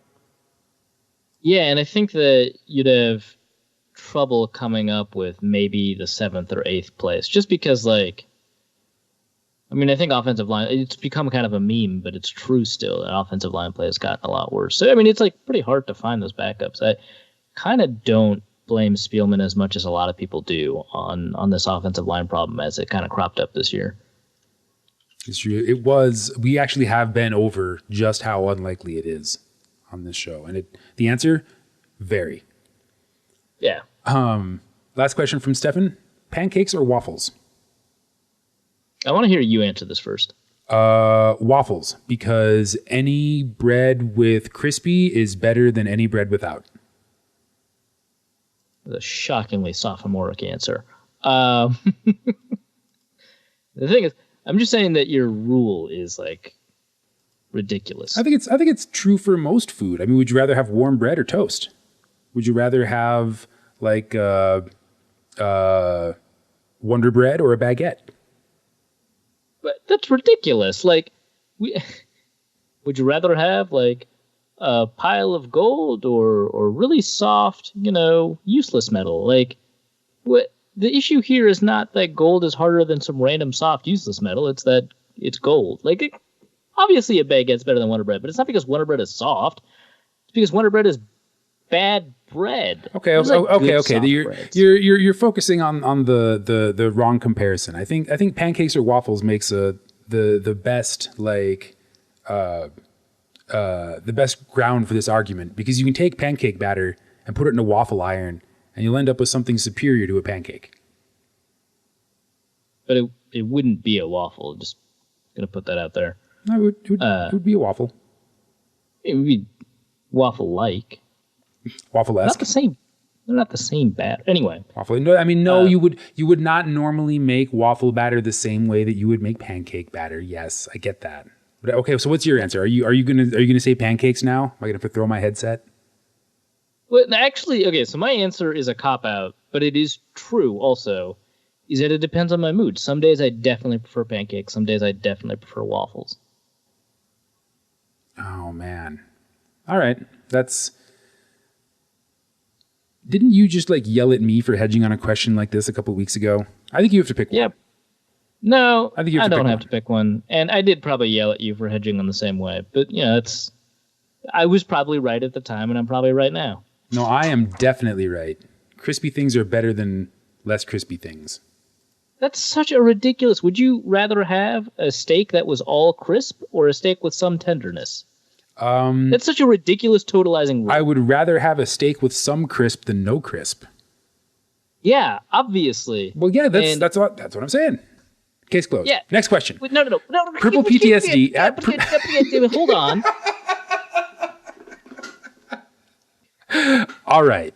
Yeah, and I think that you'd have trouble coming up with maybe the 7th or 8th place, just because I think offensive line, it's become kind of a meme, but it's true still that offensive line play has gotten a lot worse. So, I mean, it's pretty hard to find those backups. I kind of don't blame Spielman as much as a lot of people do on this offensive line problem as it kind of cropped up this year. It's true. It was. We actually have been over just how unlikely it is on this show, and the answer, very. Yeah. Last question from Stefan: pancakes or waffles? I want to hear you answer this first. Waffles, because any bread with crispy is better than any bread without. A shockingly sophomoric answer. The thing is, I'm just saying that your rule is like ridiculous. I think it's true for most food. I mean, would you rather have warm bread or toast? Would you rather have like Wonder Bread or a baguette? But that's ridiculous. Like, would you rather have like a pile of gold or really soft, useless metal? Like, what the issue here is not that gold is harder than some random soft useless metal. It's that it's gold. Like, obviously a baguette's better than Wonder Bread, but it's not because Wonder Bread is soft. It's because Wonder Bread is bad bread. Okay. You're focusing on the wrong comparison. I think pancakes or waffles makes the best the best ground for this argument, because you can take pancake batter and put it in a waffle iron and you'll end up with something superior to a pancake. But it wouldn't be a waffle. Just gonna put that out there. No, it would be a waffle. It would be waffle-like. Waffle-esque. Not the same. They're not the same batter. Anyway. Waffle. No, I mean, no. You would not normally make waffle batter the same way that you would make pancake batter. Yes, I get that. But okay, so what's your answer? Are you gonna say pancakes now? Am I gonna have to throw my headset? Well, actually, okay. So my answer is a cop out, but it is true also. Is that it depends on my mood. Some days I definitely prefer pancakes. Some days I definitely prefer waffles. Oh man. All right, Didn't you just yell at me for hedging on a question like this a couple of weeks ago? I think you have to pick one. Yep. No, I don't have to pick one. And I did probably yell at you for hedging on the same way. But, I was probably right at the time, and I'm probably right now. No, I am definitely right. Crispy things are better than less crispy things. That's such a ridiculous... Would you rather have a steak that was all crisp or a steak with some tenderness? That's such a ridiculous totalizing rule. I would rather have a steak with some crisp than no crisp. Yeah, obviously. Well, yeah, that's what I'm saying. Case closed. Yeah. Next question. Wait, no. Purple PTSD. Hold on. All right.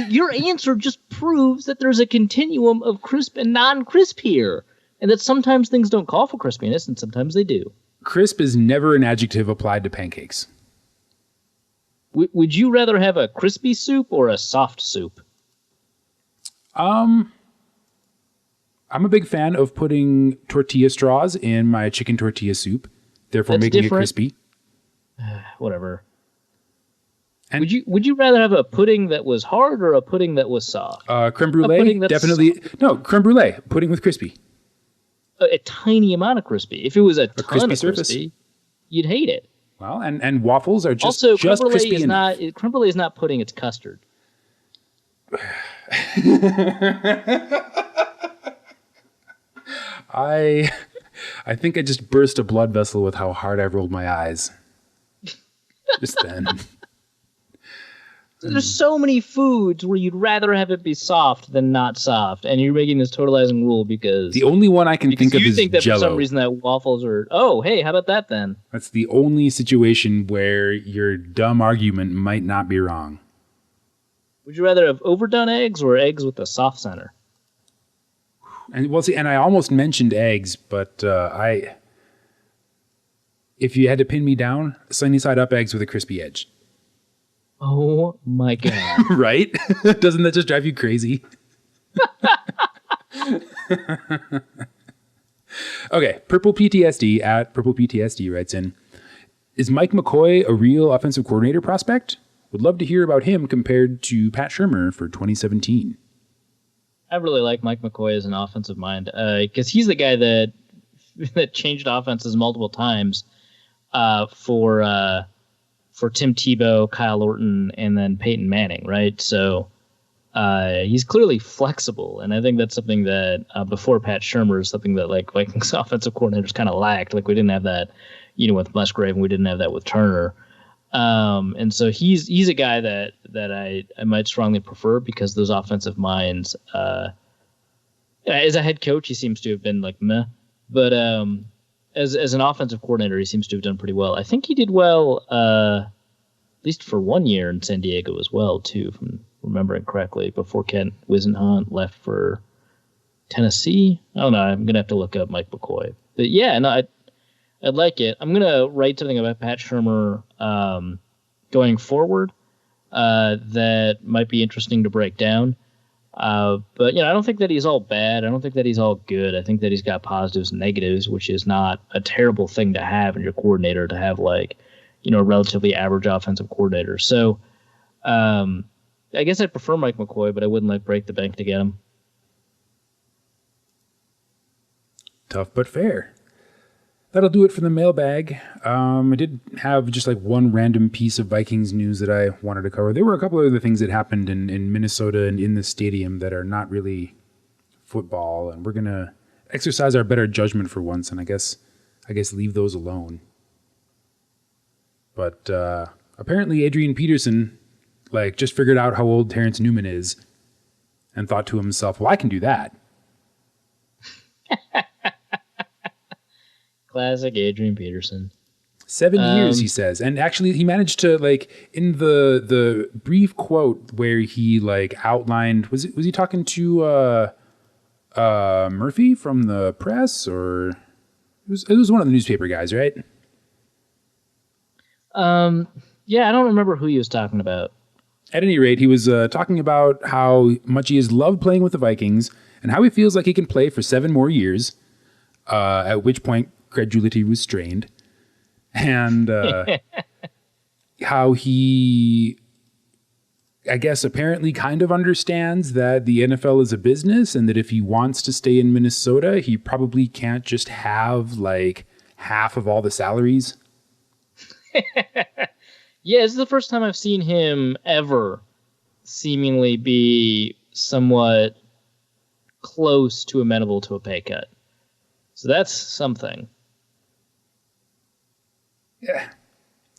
Your answer just proves that there's a continuum of crisp and non-crisp here, and that sometimes things don't call for crispiness, and sometimes they do. Crisp is never an adjective applied to pancakes. Would you rather have a crispy soup or a soft soup? I'm a big fan of putting tortilla straws in my chicken tortilla soup, therefore That's making different. it crispy. Whatever. And would you rather have a pudding that was hard or a pudding that was soft? Creme brulee, definitely. No, creme brulee, pudding with crispy. A tiny amount of crispy. If it was a ton crispy of surface. crispy, you'd hate it. Well, and waffles are just also, creme brulee crispy is enough. creme brulee is not pudding; it's custard. I think I just burst a blood vessel with how hard I rolled my eyes. Just then. There's so many foods where you'd rather have it be soft than not soft, and you're making this totalizing rule because the only one I can think of is you think that Jell-O. for some reason that waffles are. Oh, hey, how about that then? That's the only situation where your dumb argument might not be wrong. Would you rather have overdone eggs or eggs with a soft center? And I almost mentioned eggs, but if you had to pin me down, sunny side up eggs with a crispy edge. Oh my god! Right? Doesn't that just drive you crazy? Okay, Purple PTSD at Purple PTSD writes in, is Mike McCoy a real offensive coordinator prospect? Would love to hear about him compared to Pat Shurmur for 2017. I really like Mike McCoy as an offensive mind because he's the guy that changed offenses multiple times for Tim Tebow, Kyle Orton, and then Peyton Manning, right? So He's clearly flexible, and I think that's something that before Pat Shurmur is something that like Vikings offensive coordinators kind of lacked. Like we didn't have that, with Musgrave, and we didn't have that with Turner. And so he's a guy that I might strongly prefer because those offensive minds. As a head coach, he seems to have been like meh, but as an offensive coordinator, he seems to have done pretty well. I think he did well, at least for 1 year in San Diego as well, too, if I'm remembering correctly, before Kent Wisenhunt left for Tennessee. I don't know. I'm going to have to look up Mike McCoy. But yeah, no, I'd like it. I'm going to write something about Pat Shurmur going forward that might be interesting to break down. But I don't think that he's all bad. I don't think that he's all good. I think that he's got positives and negatives, which is not a terrible thing to have in your coordinator, to have a relatively average offensive coordinator. So I guess I'd prefer Mike McCoy, but I wouldn't break the bank to get him. Tough but fair. That'll do it for the mailbag. I did have just one random piece of Vikings news that I wanted to cover. There were a couple of other things that happened in Minnesota and in the stadium that are not really football, and we're going to exercise our better judgment for once, and I guess leave those alone. But apparently Adrian Peterson just figured out how old Terrence Newman is and thought to himself, well, I can do that. Classic Adrian Peterson. 7 years, he says. And actually, he managed to, in the brief quote where he, outlined... Was he talking to Murphy from the press? Or... It was one of the newspaper guys, right? Yeah, I don't remember who he was talking about. At any rate, he was talking about how much he has loved playing with the Vikings and how he feels like he can play for 7 more years, at which point credulity was strained, and how he, I guess, apparently kind of understands that the NFL is a business and that if he wants to stay in Minnesota, he probably can't just have half of all the salaries. Yeah, this is the first time I've seen him ever seemingly be somewhat close to amenable to a pay cut. So that's something. Yeah.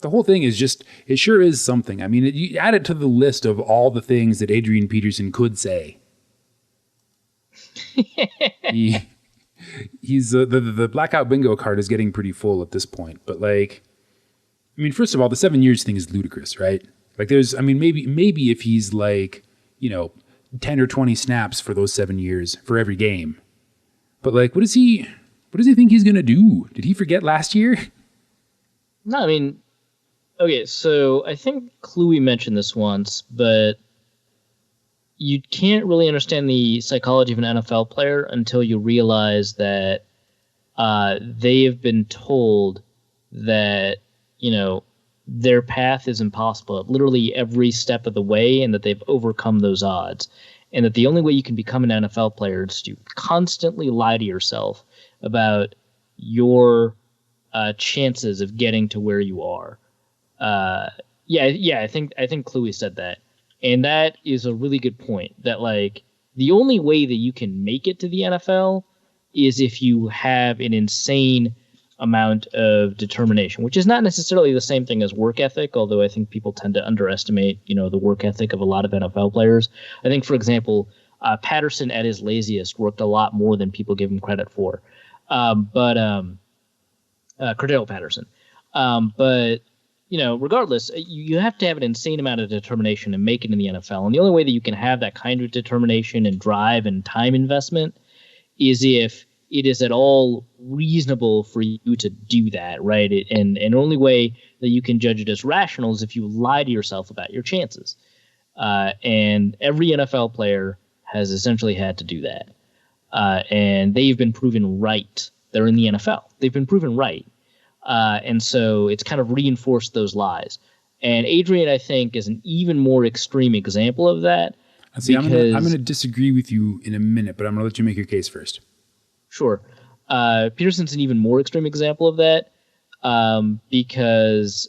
The whole thing is just, it sure is something. I mean, you add it to the list of all the things that Adrian Peterson could say. He's the blackout bingo card is getting pretty full at this point. But first of all, the 7 years thing is ludicrous, right? Maybe if he's 10 or 20 snaps for those 7 years for every game. But what does he think he's going to do? Did he forget last year? No, okay, so I think Kluwe mentioned this once, but you can't really understand the psychology of an NFL player until you realize that they have been told that, their path is impossible at literally every step of the way, and that they've overcome those odds. And that the only way you can become an NFL player is to constantly lie to yourself about your chances of getting to where you are. I think Kluwe said that. And that is a really good point, that the only way that you can make it to the NFL is if you have an insane amount of determination, which is not necessarily the same thing as work ethic, although I think people tend to underestimate, the work ethic of a lot of NFL players. I think, for example, Patterson at his laziest worked a lot more than people give him credit for. Cordell Patterson. Regardless, you have to have an insane amount of determination to make it in the NFL. And the only way that you can have that kind of determination and drive and time investment is if it is at all reasonable for you to do that, right? And the only way that you can judge it as rational is if you lie to yourself about your chances. And every NFL player has essentially had to do that. And they've been proven right. They're in the NFL. They've been proven right. And so it's kind of reinforced those lies. And Adrian, I think, is an even more extreme example of that. See, I'm going to disagree with you in a minute, but I'm going to let you make your case first. Sure. Peterson's an even more extreme example of that because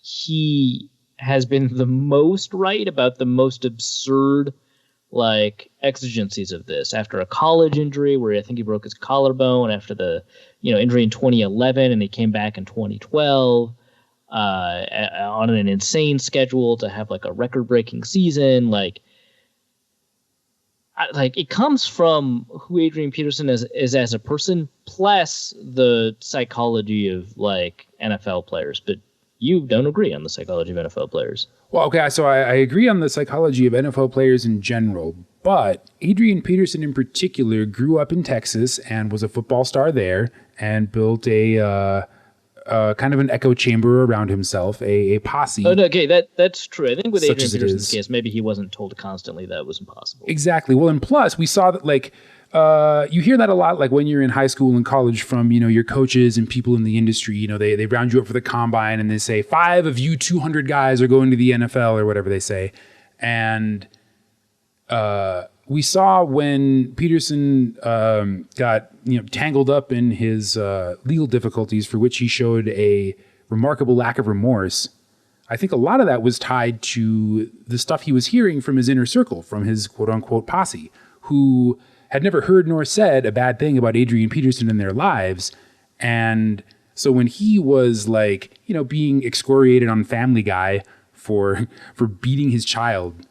he has been the most right about the most absurd exigencies of this. After a college injury where I think he broke his collarbone, after the injury in 2011, and he came back in 2012 on an insane schedule to have a record-breaking season. It comes from who Adrian Peterson is as a person, plus the psychology of NFL players. But you don't agree on the psychology of NFL players. Well, okay, so I agree on the psychology of NFL players in general, but Adrian Peterson in particular grew up in Texas and was a football star there and built a kind of an echo chamber around himself, a posse. Oh, no, okay, that's true. I think with Adrian Peterson's case, maybe he wasn't told constantly that was impossible. Exactly. Well, and plus, we saw that you hear that a lot, when you're in high school and college from, your coaches and people in the industry. They round you up for the combine and they say 5 of you 200 guys are going to the NFL or whatever they say. And we saw when Peterson got tangled up in his legal difficulties, for which he showed a remarkable lack of remorse. I think a lot of that was tied to the stuff he was hearing from his inner circle, from his quote unquote posse, who had never heard nor said a bad thing about Adrian Peterson in their lives. And so when he was being excoriated on Family Guy for beating his child,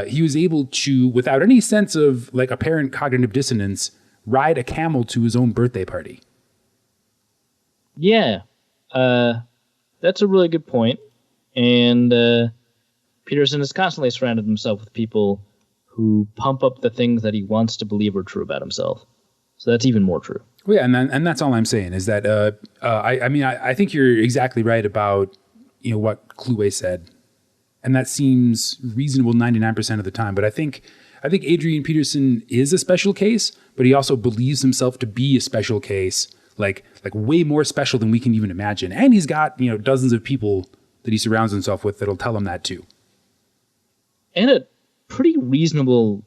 he was able to, without any sense of apparent cognitive dissonance, ride a camel to his own birthday party. Yeah, that's a really good point. And Peterson has constantly surrounded himself with people who pump up the things that he wants to believe are true about himself. So that's even more true. Well, yeah, and that's all I'm saying is that I think you're exactly right about what Kluwe said, and that seems reasonable 99% of the time. But I think Adrian Peterson is a special case, but he also believes himself to be a special case, like way more special than we can even imagine. And he's got dozens of people that he surrounds himself with that'll tell him that too. And a pretty reasonable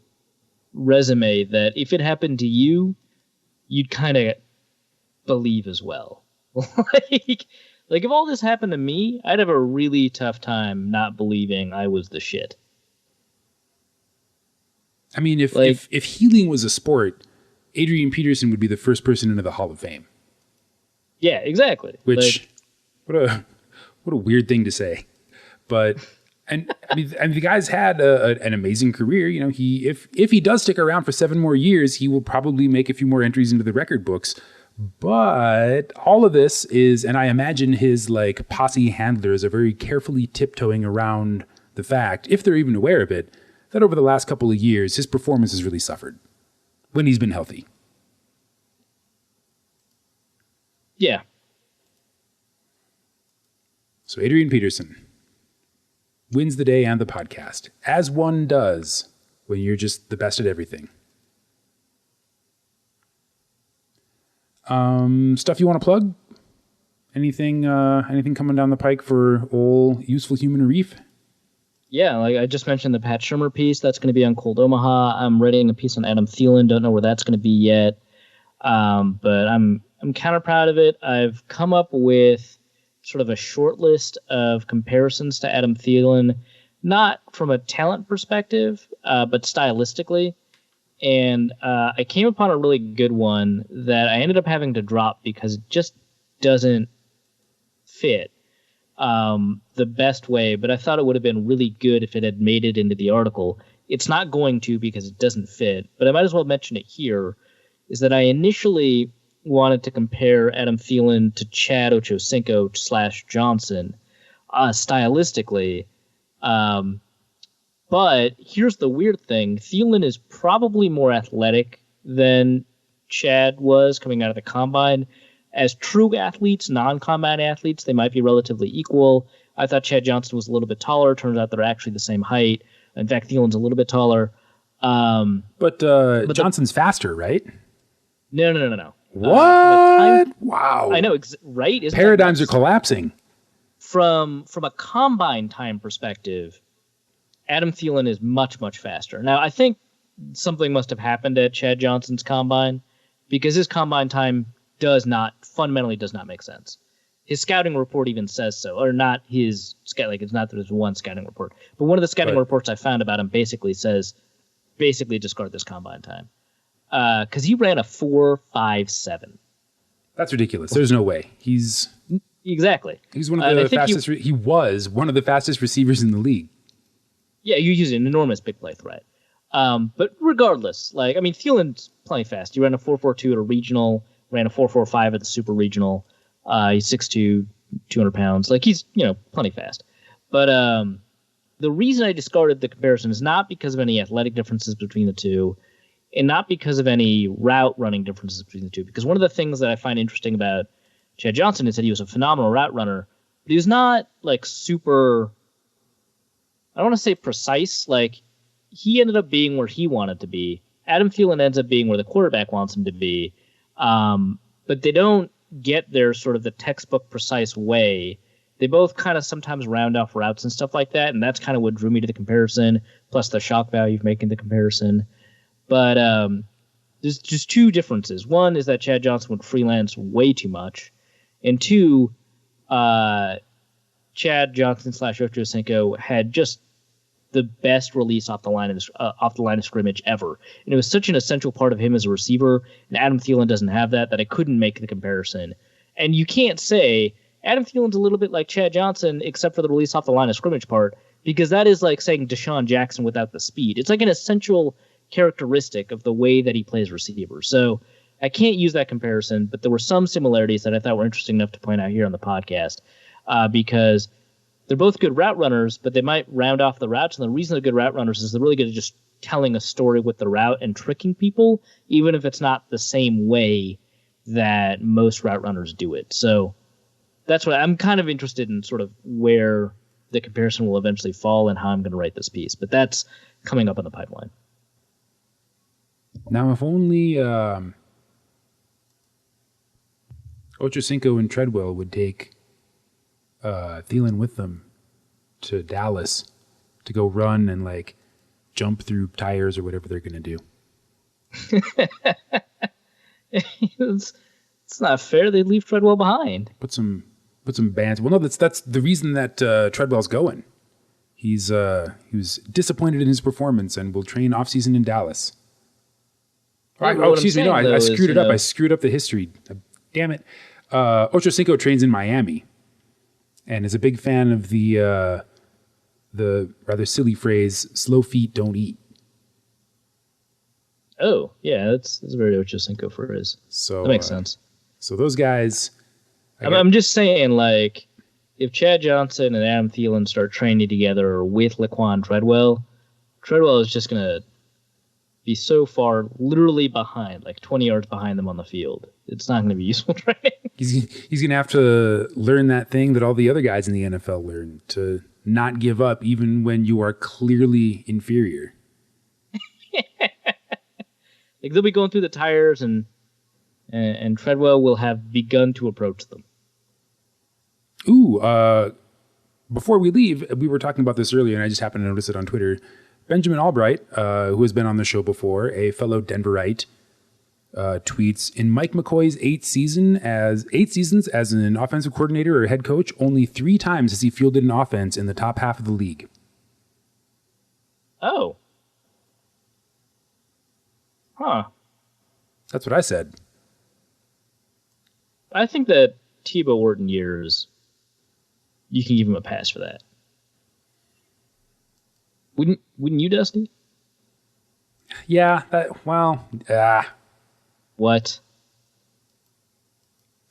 resume that if it happened to you, you'd kind of believe as well. If all this happened to me, I'd have a really tough time not believing I was the shit. I mean, if healing was a sport, Adrian Peterson would be the first person into the Hall of Fame. Yeah, exactly. Which, what a weird thing to say, but and the guy's had an amazing career. If he does stick around for 7 more years, he will probably make a few more entries into the record books. But all of this is, and I imagine his posse handlers are very carefully tiptoeing around the fact, if they're even aware of it, that over the last couple of years, his performance has really suffered when he's been healthy. Yeah. So Adrian Peterson wins the day and the podcast, as one does when you're just the best at everything. Stuff you want to plug? Anything coming down the pike for old useful human Arif? Yeah, I just mentioned the Pat Shurmur piece. That's going to be on Cold Omaha. I'm writing a piece on Adam Thielen. Don't know where that's going to be yet. But I'm kind of proud of it. I've come up with sort of a short list of comparisons to Adam Thielen, not from a talent perspective, but stylistically. And I came upon a really good one that I ended up having to drop because it just doesn't fit the best way, but I thought it would have been really good if it had made it into the article. It's not going to because it doesn't fit, but I might as well mention it here, is that I initially wanted to compare Adam Thielen to Chad Ochocinco / Johnson stylistically. But here's the weird thing. Thielen is probably more athletic than Chad was coming out of the combine. As true athletes, non-combat athletes, they might be relatively equal. I thought Chad Johnson was a little bit taller. Turns out they're actually the same height. In fact, Thielen's a little bit taller. But Johnson's faster, right? No. What? Wow. I know, right? Isn't Paradigms are collapsing. From a combine time perspective, Adam Thielen is much, much faster. Now, I think something must have happened at Chad Johnson's combine because his combine time fundamentally does not make sense. His scouting report even says so, or not his like it's not that there's one scouting report, but one of the scouting reports I found about him basically discard this combine time, because he ran a 4.57. That's ridiculous. There's no way. He's one of the fastest. He was one of the fastest receivers in the league. Yeah, he's an enormous big play threat. But regardless, Thielen's plenty fast. He ran a 4.42 at a regional, ran a 4.45 at the super regional. He's 6'2", 200 pounds. He's, plenty fast. But the reason I discarded the comparison is not because of any athletic differences between the two, and not because of any route running differences between the two. Because one of the things that I find interesting about Chad Johnson is that he was a phenomenal route runner, but he was not, super... I don't want to say precise. He ended up being where he wanted to be. Adam Thielen ends up being where the quarterback wants him to be. But they don't get there sort of the textbook precise way. They both kind of sometimes round off routes and stuff like that, and that's kind of what drew me to the comparison, plus the shock value of making the comparison. But there's just two differences. One is that Chad Johnson would freelance way too much, and two, Chad Johnson / Ocho Cinco had just the best release off the line of scrimmage ever, and it was such an essential part of him as a receiver. And Adam Thielen doesn't have that I couldn't make the comparison. And you can't say Adam Thielen's a little bit like Chad Johnson, except for the release off the line of scrimmage part, because that is like saying Deshaun Jackson without the speed. It's like an essential characteristic of the way that he plays receiver. So I can't use that comparison, but there were some similarities that I thought were interesting enough to point out here on the podcast, because they're both good route runners, but they might round off the routes. And the reason they're good route runners is they're really good at just telling a story with the route and tricking people, even if it's not the same way that most route runners do it. So that's what I'm kind of interested in, sort of where the comparison will eventually fall and how I'm going to write this piece. But that's coming up in the pipeline. Now, if only Ochocinco and Treadwell would take Thielen with them to Dallas to go run and jump through tires or whatever they're going to do. It's not fair. They leave Treadwell behind. Put some bands. Well, no, that's the reason that Treadwell's going. He was disappointed in his performance and will train off season in Dallas. Excuse me. No, I screwed it up. I screwed up the history. Damn it. Ochocinco trains in Miami and is a big fan of the rather silly phrase, slow feet don't eat. Oh, yeah, that's very Ochocinco phrase. So that makes sense. So those guys... I'm just saying, if Chad Johnson and Adam Thielen start training together with Laquan Treadwell is just going to be so far literally behind, 20 yards behind them on the field. It's not going to be useful training. He's going to have to learn that thing that all the other guys in the NFL learn, to not give up even when you are clearly inferior. They'll be going through the tires and Treadwell will have begun to approach them. Ooh, before we leave, we were talking about this earlier, and I just happened to notice it on Twitter. Benjamin Albright, who has been on the show before, a fellow Denverite, tweets, in Mike McCoy's 8 seasons as an offensive coordinator or head coach, only 3 times has he fielded an offense in the top half of the league. Oh. Huh. That's what I said. I think that Tebow Orton years, you can give him a pass for that. Wouldn't you, Dusty? Yeah. What?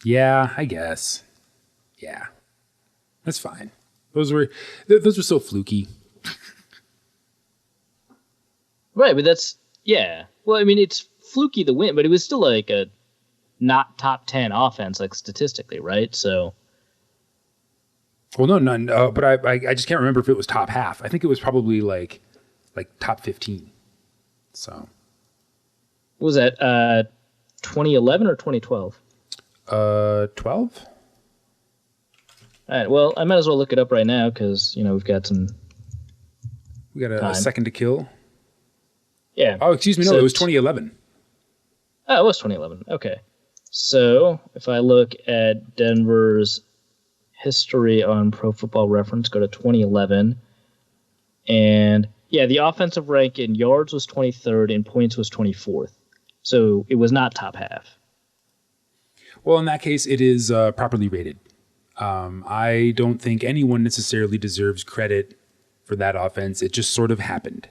Yeah, I guess. Yeah, that's fine. Those were so fluky. Right, but that's Well, I mean, it's fluky the win, but it was still a not top 10 offense, statistically, right? So. Well, no, but I just can't remember if it was top half. I think it was probably like top 15. So. What was that, 2011 or 2012? 12. All right, well, I might as well look it up right now because, we've got some. We got a second to kill. Yeah. Oh, excuse me, no, it was 2011. Oh, it was 2011. Okay. So if I look at Denver's history on Pro Football Reference, go to 2011. And yeah, the offensive rank in yards was 23rd, in points was 24th. So it was not top half. Well, in that case, it is properly rated. I don't think anyone necessarily deserves credit for that offense. It just sort of happened.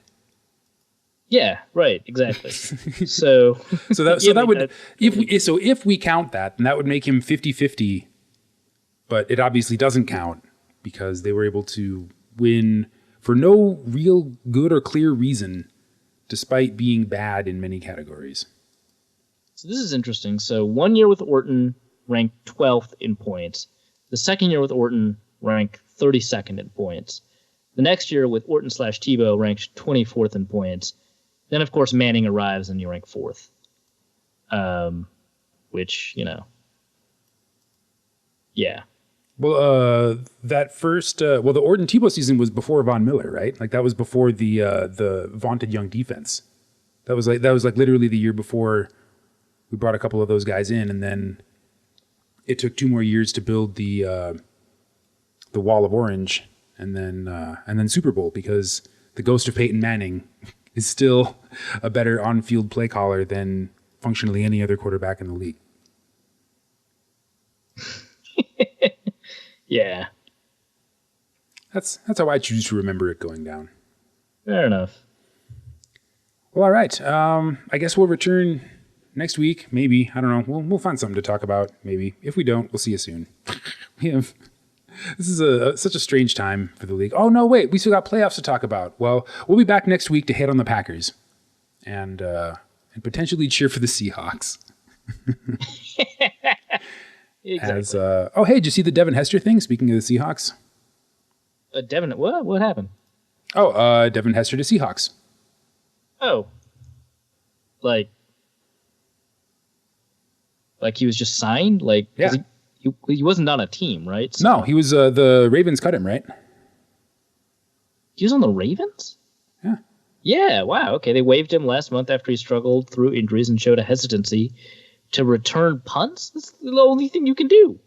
Yeah, right, exactly. So that would if we count that, then that would make him 50-50. But it obviously doesn't count because they were able to win for no real good or clear reason, despite being bad in many categories. So this is interesting. So 1 year with Orton ranked 12th in points. The second year with Orton ranked 32nd in points. The next year with Orton/Tebow ranked 24th in points. Then, of course, Manning arrives and you rank 4th. Which, yeah. Well, that first, the Orton Tebow season was before Von Miller, right? Like that was before the vaunted young defense. That was like literally the year before we brought a couple of those guys in, and then it took 2 more years to build the Wall of Orange, and then Super Bowl, because the ghost of Peyton Manning is still a better on-field play caller than functionally any other quarterback in the league. Yeah. That's how I choose to remember it going down. Fair enough. Well, all right. I guess we'll return next week. Maybe. I don't know. We'll find something to talk about. Maybe. If we don't, we'll see you soon. This is such a strange time for the league. Oh, no, wait. We still got playoffs to talk about. Well, we'll be back next week to hit on the Packers and potentially cheer for the Seahawks. Exactly. Hey, did you see the Devin Hester thing? Speaking of the Seahawks. Devin, what happened? Devin Hester to Seahawks. Oh. Like he was just signed? Like, yeah. He wasn't on a team, right? So, no, he was, the Ravens cut him, right? He was on the Ravens? Yeah. Yeah, wow. Okay, they waived him last month after he struggled through injuries and showed a hesitancy to return punts. That's the only thing you can do.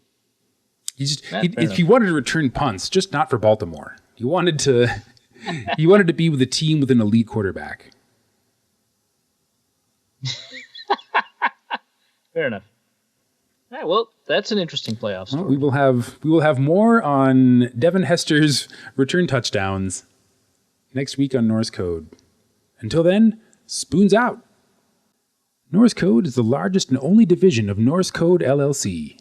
He wanted to return punts, just not for Baltimore. He wanted to be with a team with an elite quarterback. Fair enough. All right, well, that's an interesting playoff story. Well, we will have more on Devin Hester's return touchdowns next week on Norse Code. Until then, spoons out. Norse Code is the largest and only division of Norse Code LLC.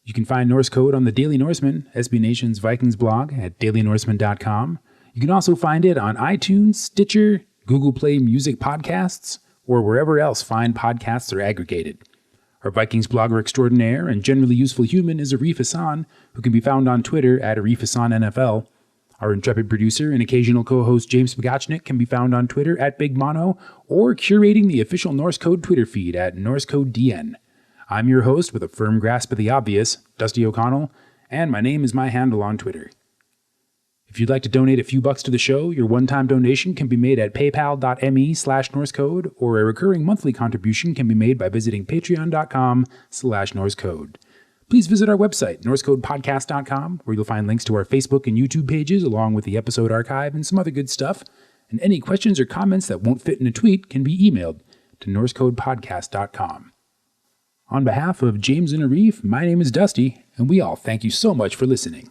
You can find Norse Code on the Daily Norseman, SB Nation's Vikings blog at dailynorseman.com. You can also find it on iTunes, Stitcher, Google Play Music Podcasts, or wherever else fine podcasts are aggregated. Our Vikings blogger extraordinaire and generally useful human is Arif Hassan, who can be found on Twitter at Arif Hassan NFL. Our intrepid producer and occasional co-host James Pagachnik can be found on Twitter at Big Mono or curating the official Norse Code Twitter feed at NorseCodeDN. I'm your host with a firm grasp of the obvious, Dusty O'Connell, and my name is my handle on Twitter. If you'd like to donate a few bucks to the show, your one-time donation can be made at paypal.me/NorseCode, or a recurring monthly contribution can be made by visiting patreon.com/NorseCode. Please visit our website, norsecodepodcast.com, where you'll find links to our Facebook and YouTube pages, along with the episode archive and some other good stuff. And any questions or comments that won't fit in a tweet can be emailed to norsecodepodcast.com. On behalf of James and Arif, my name is Dusty, and we all thank you so much for listening.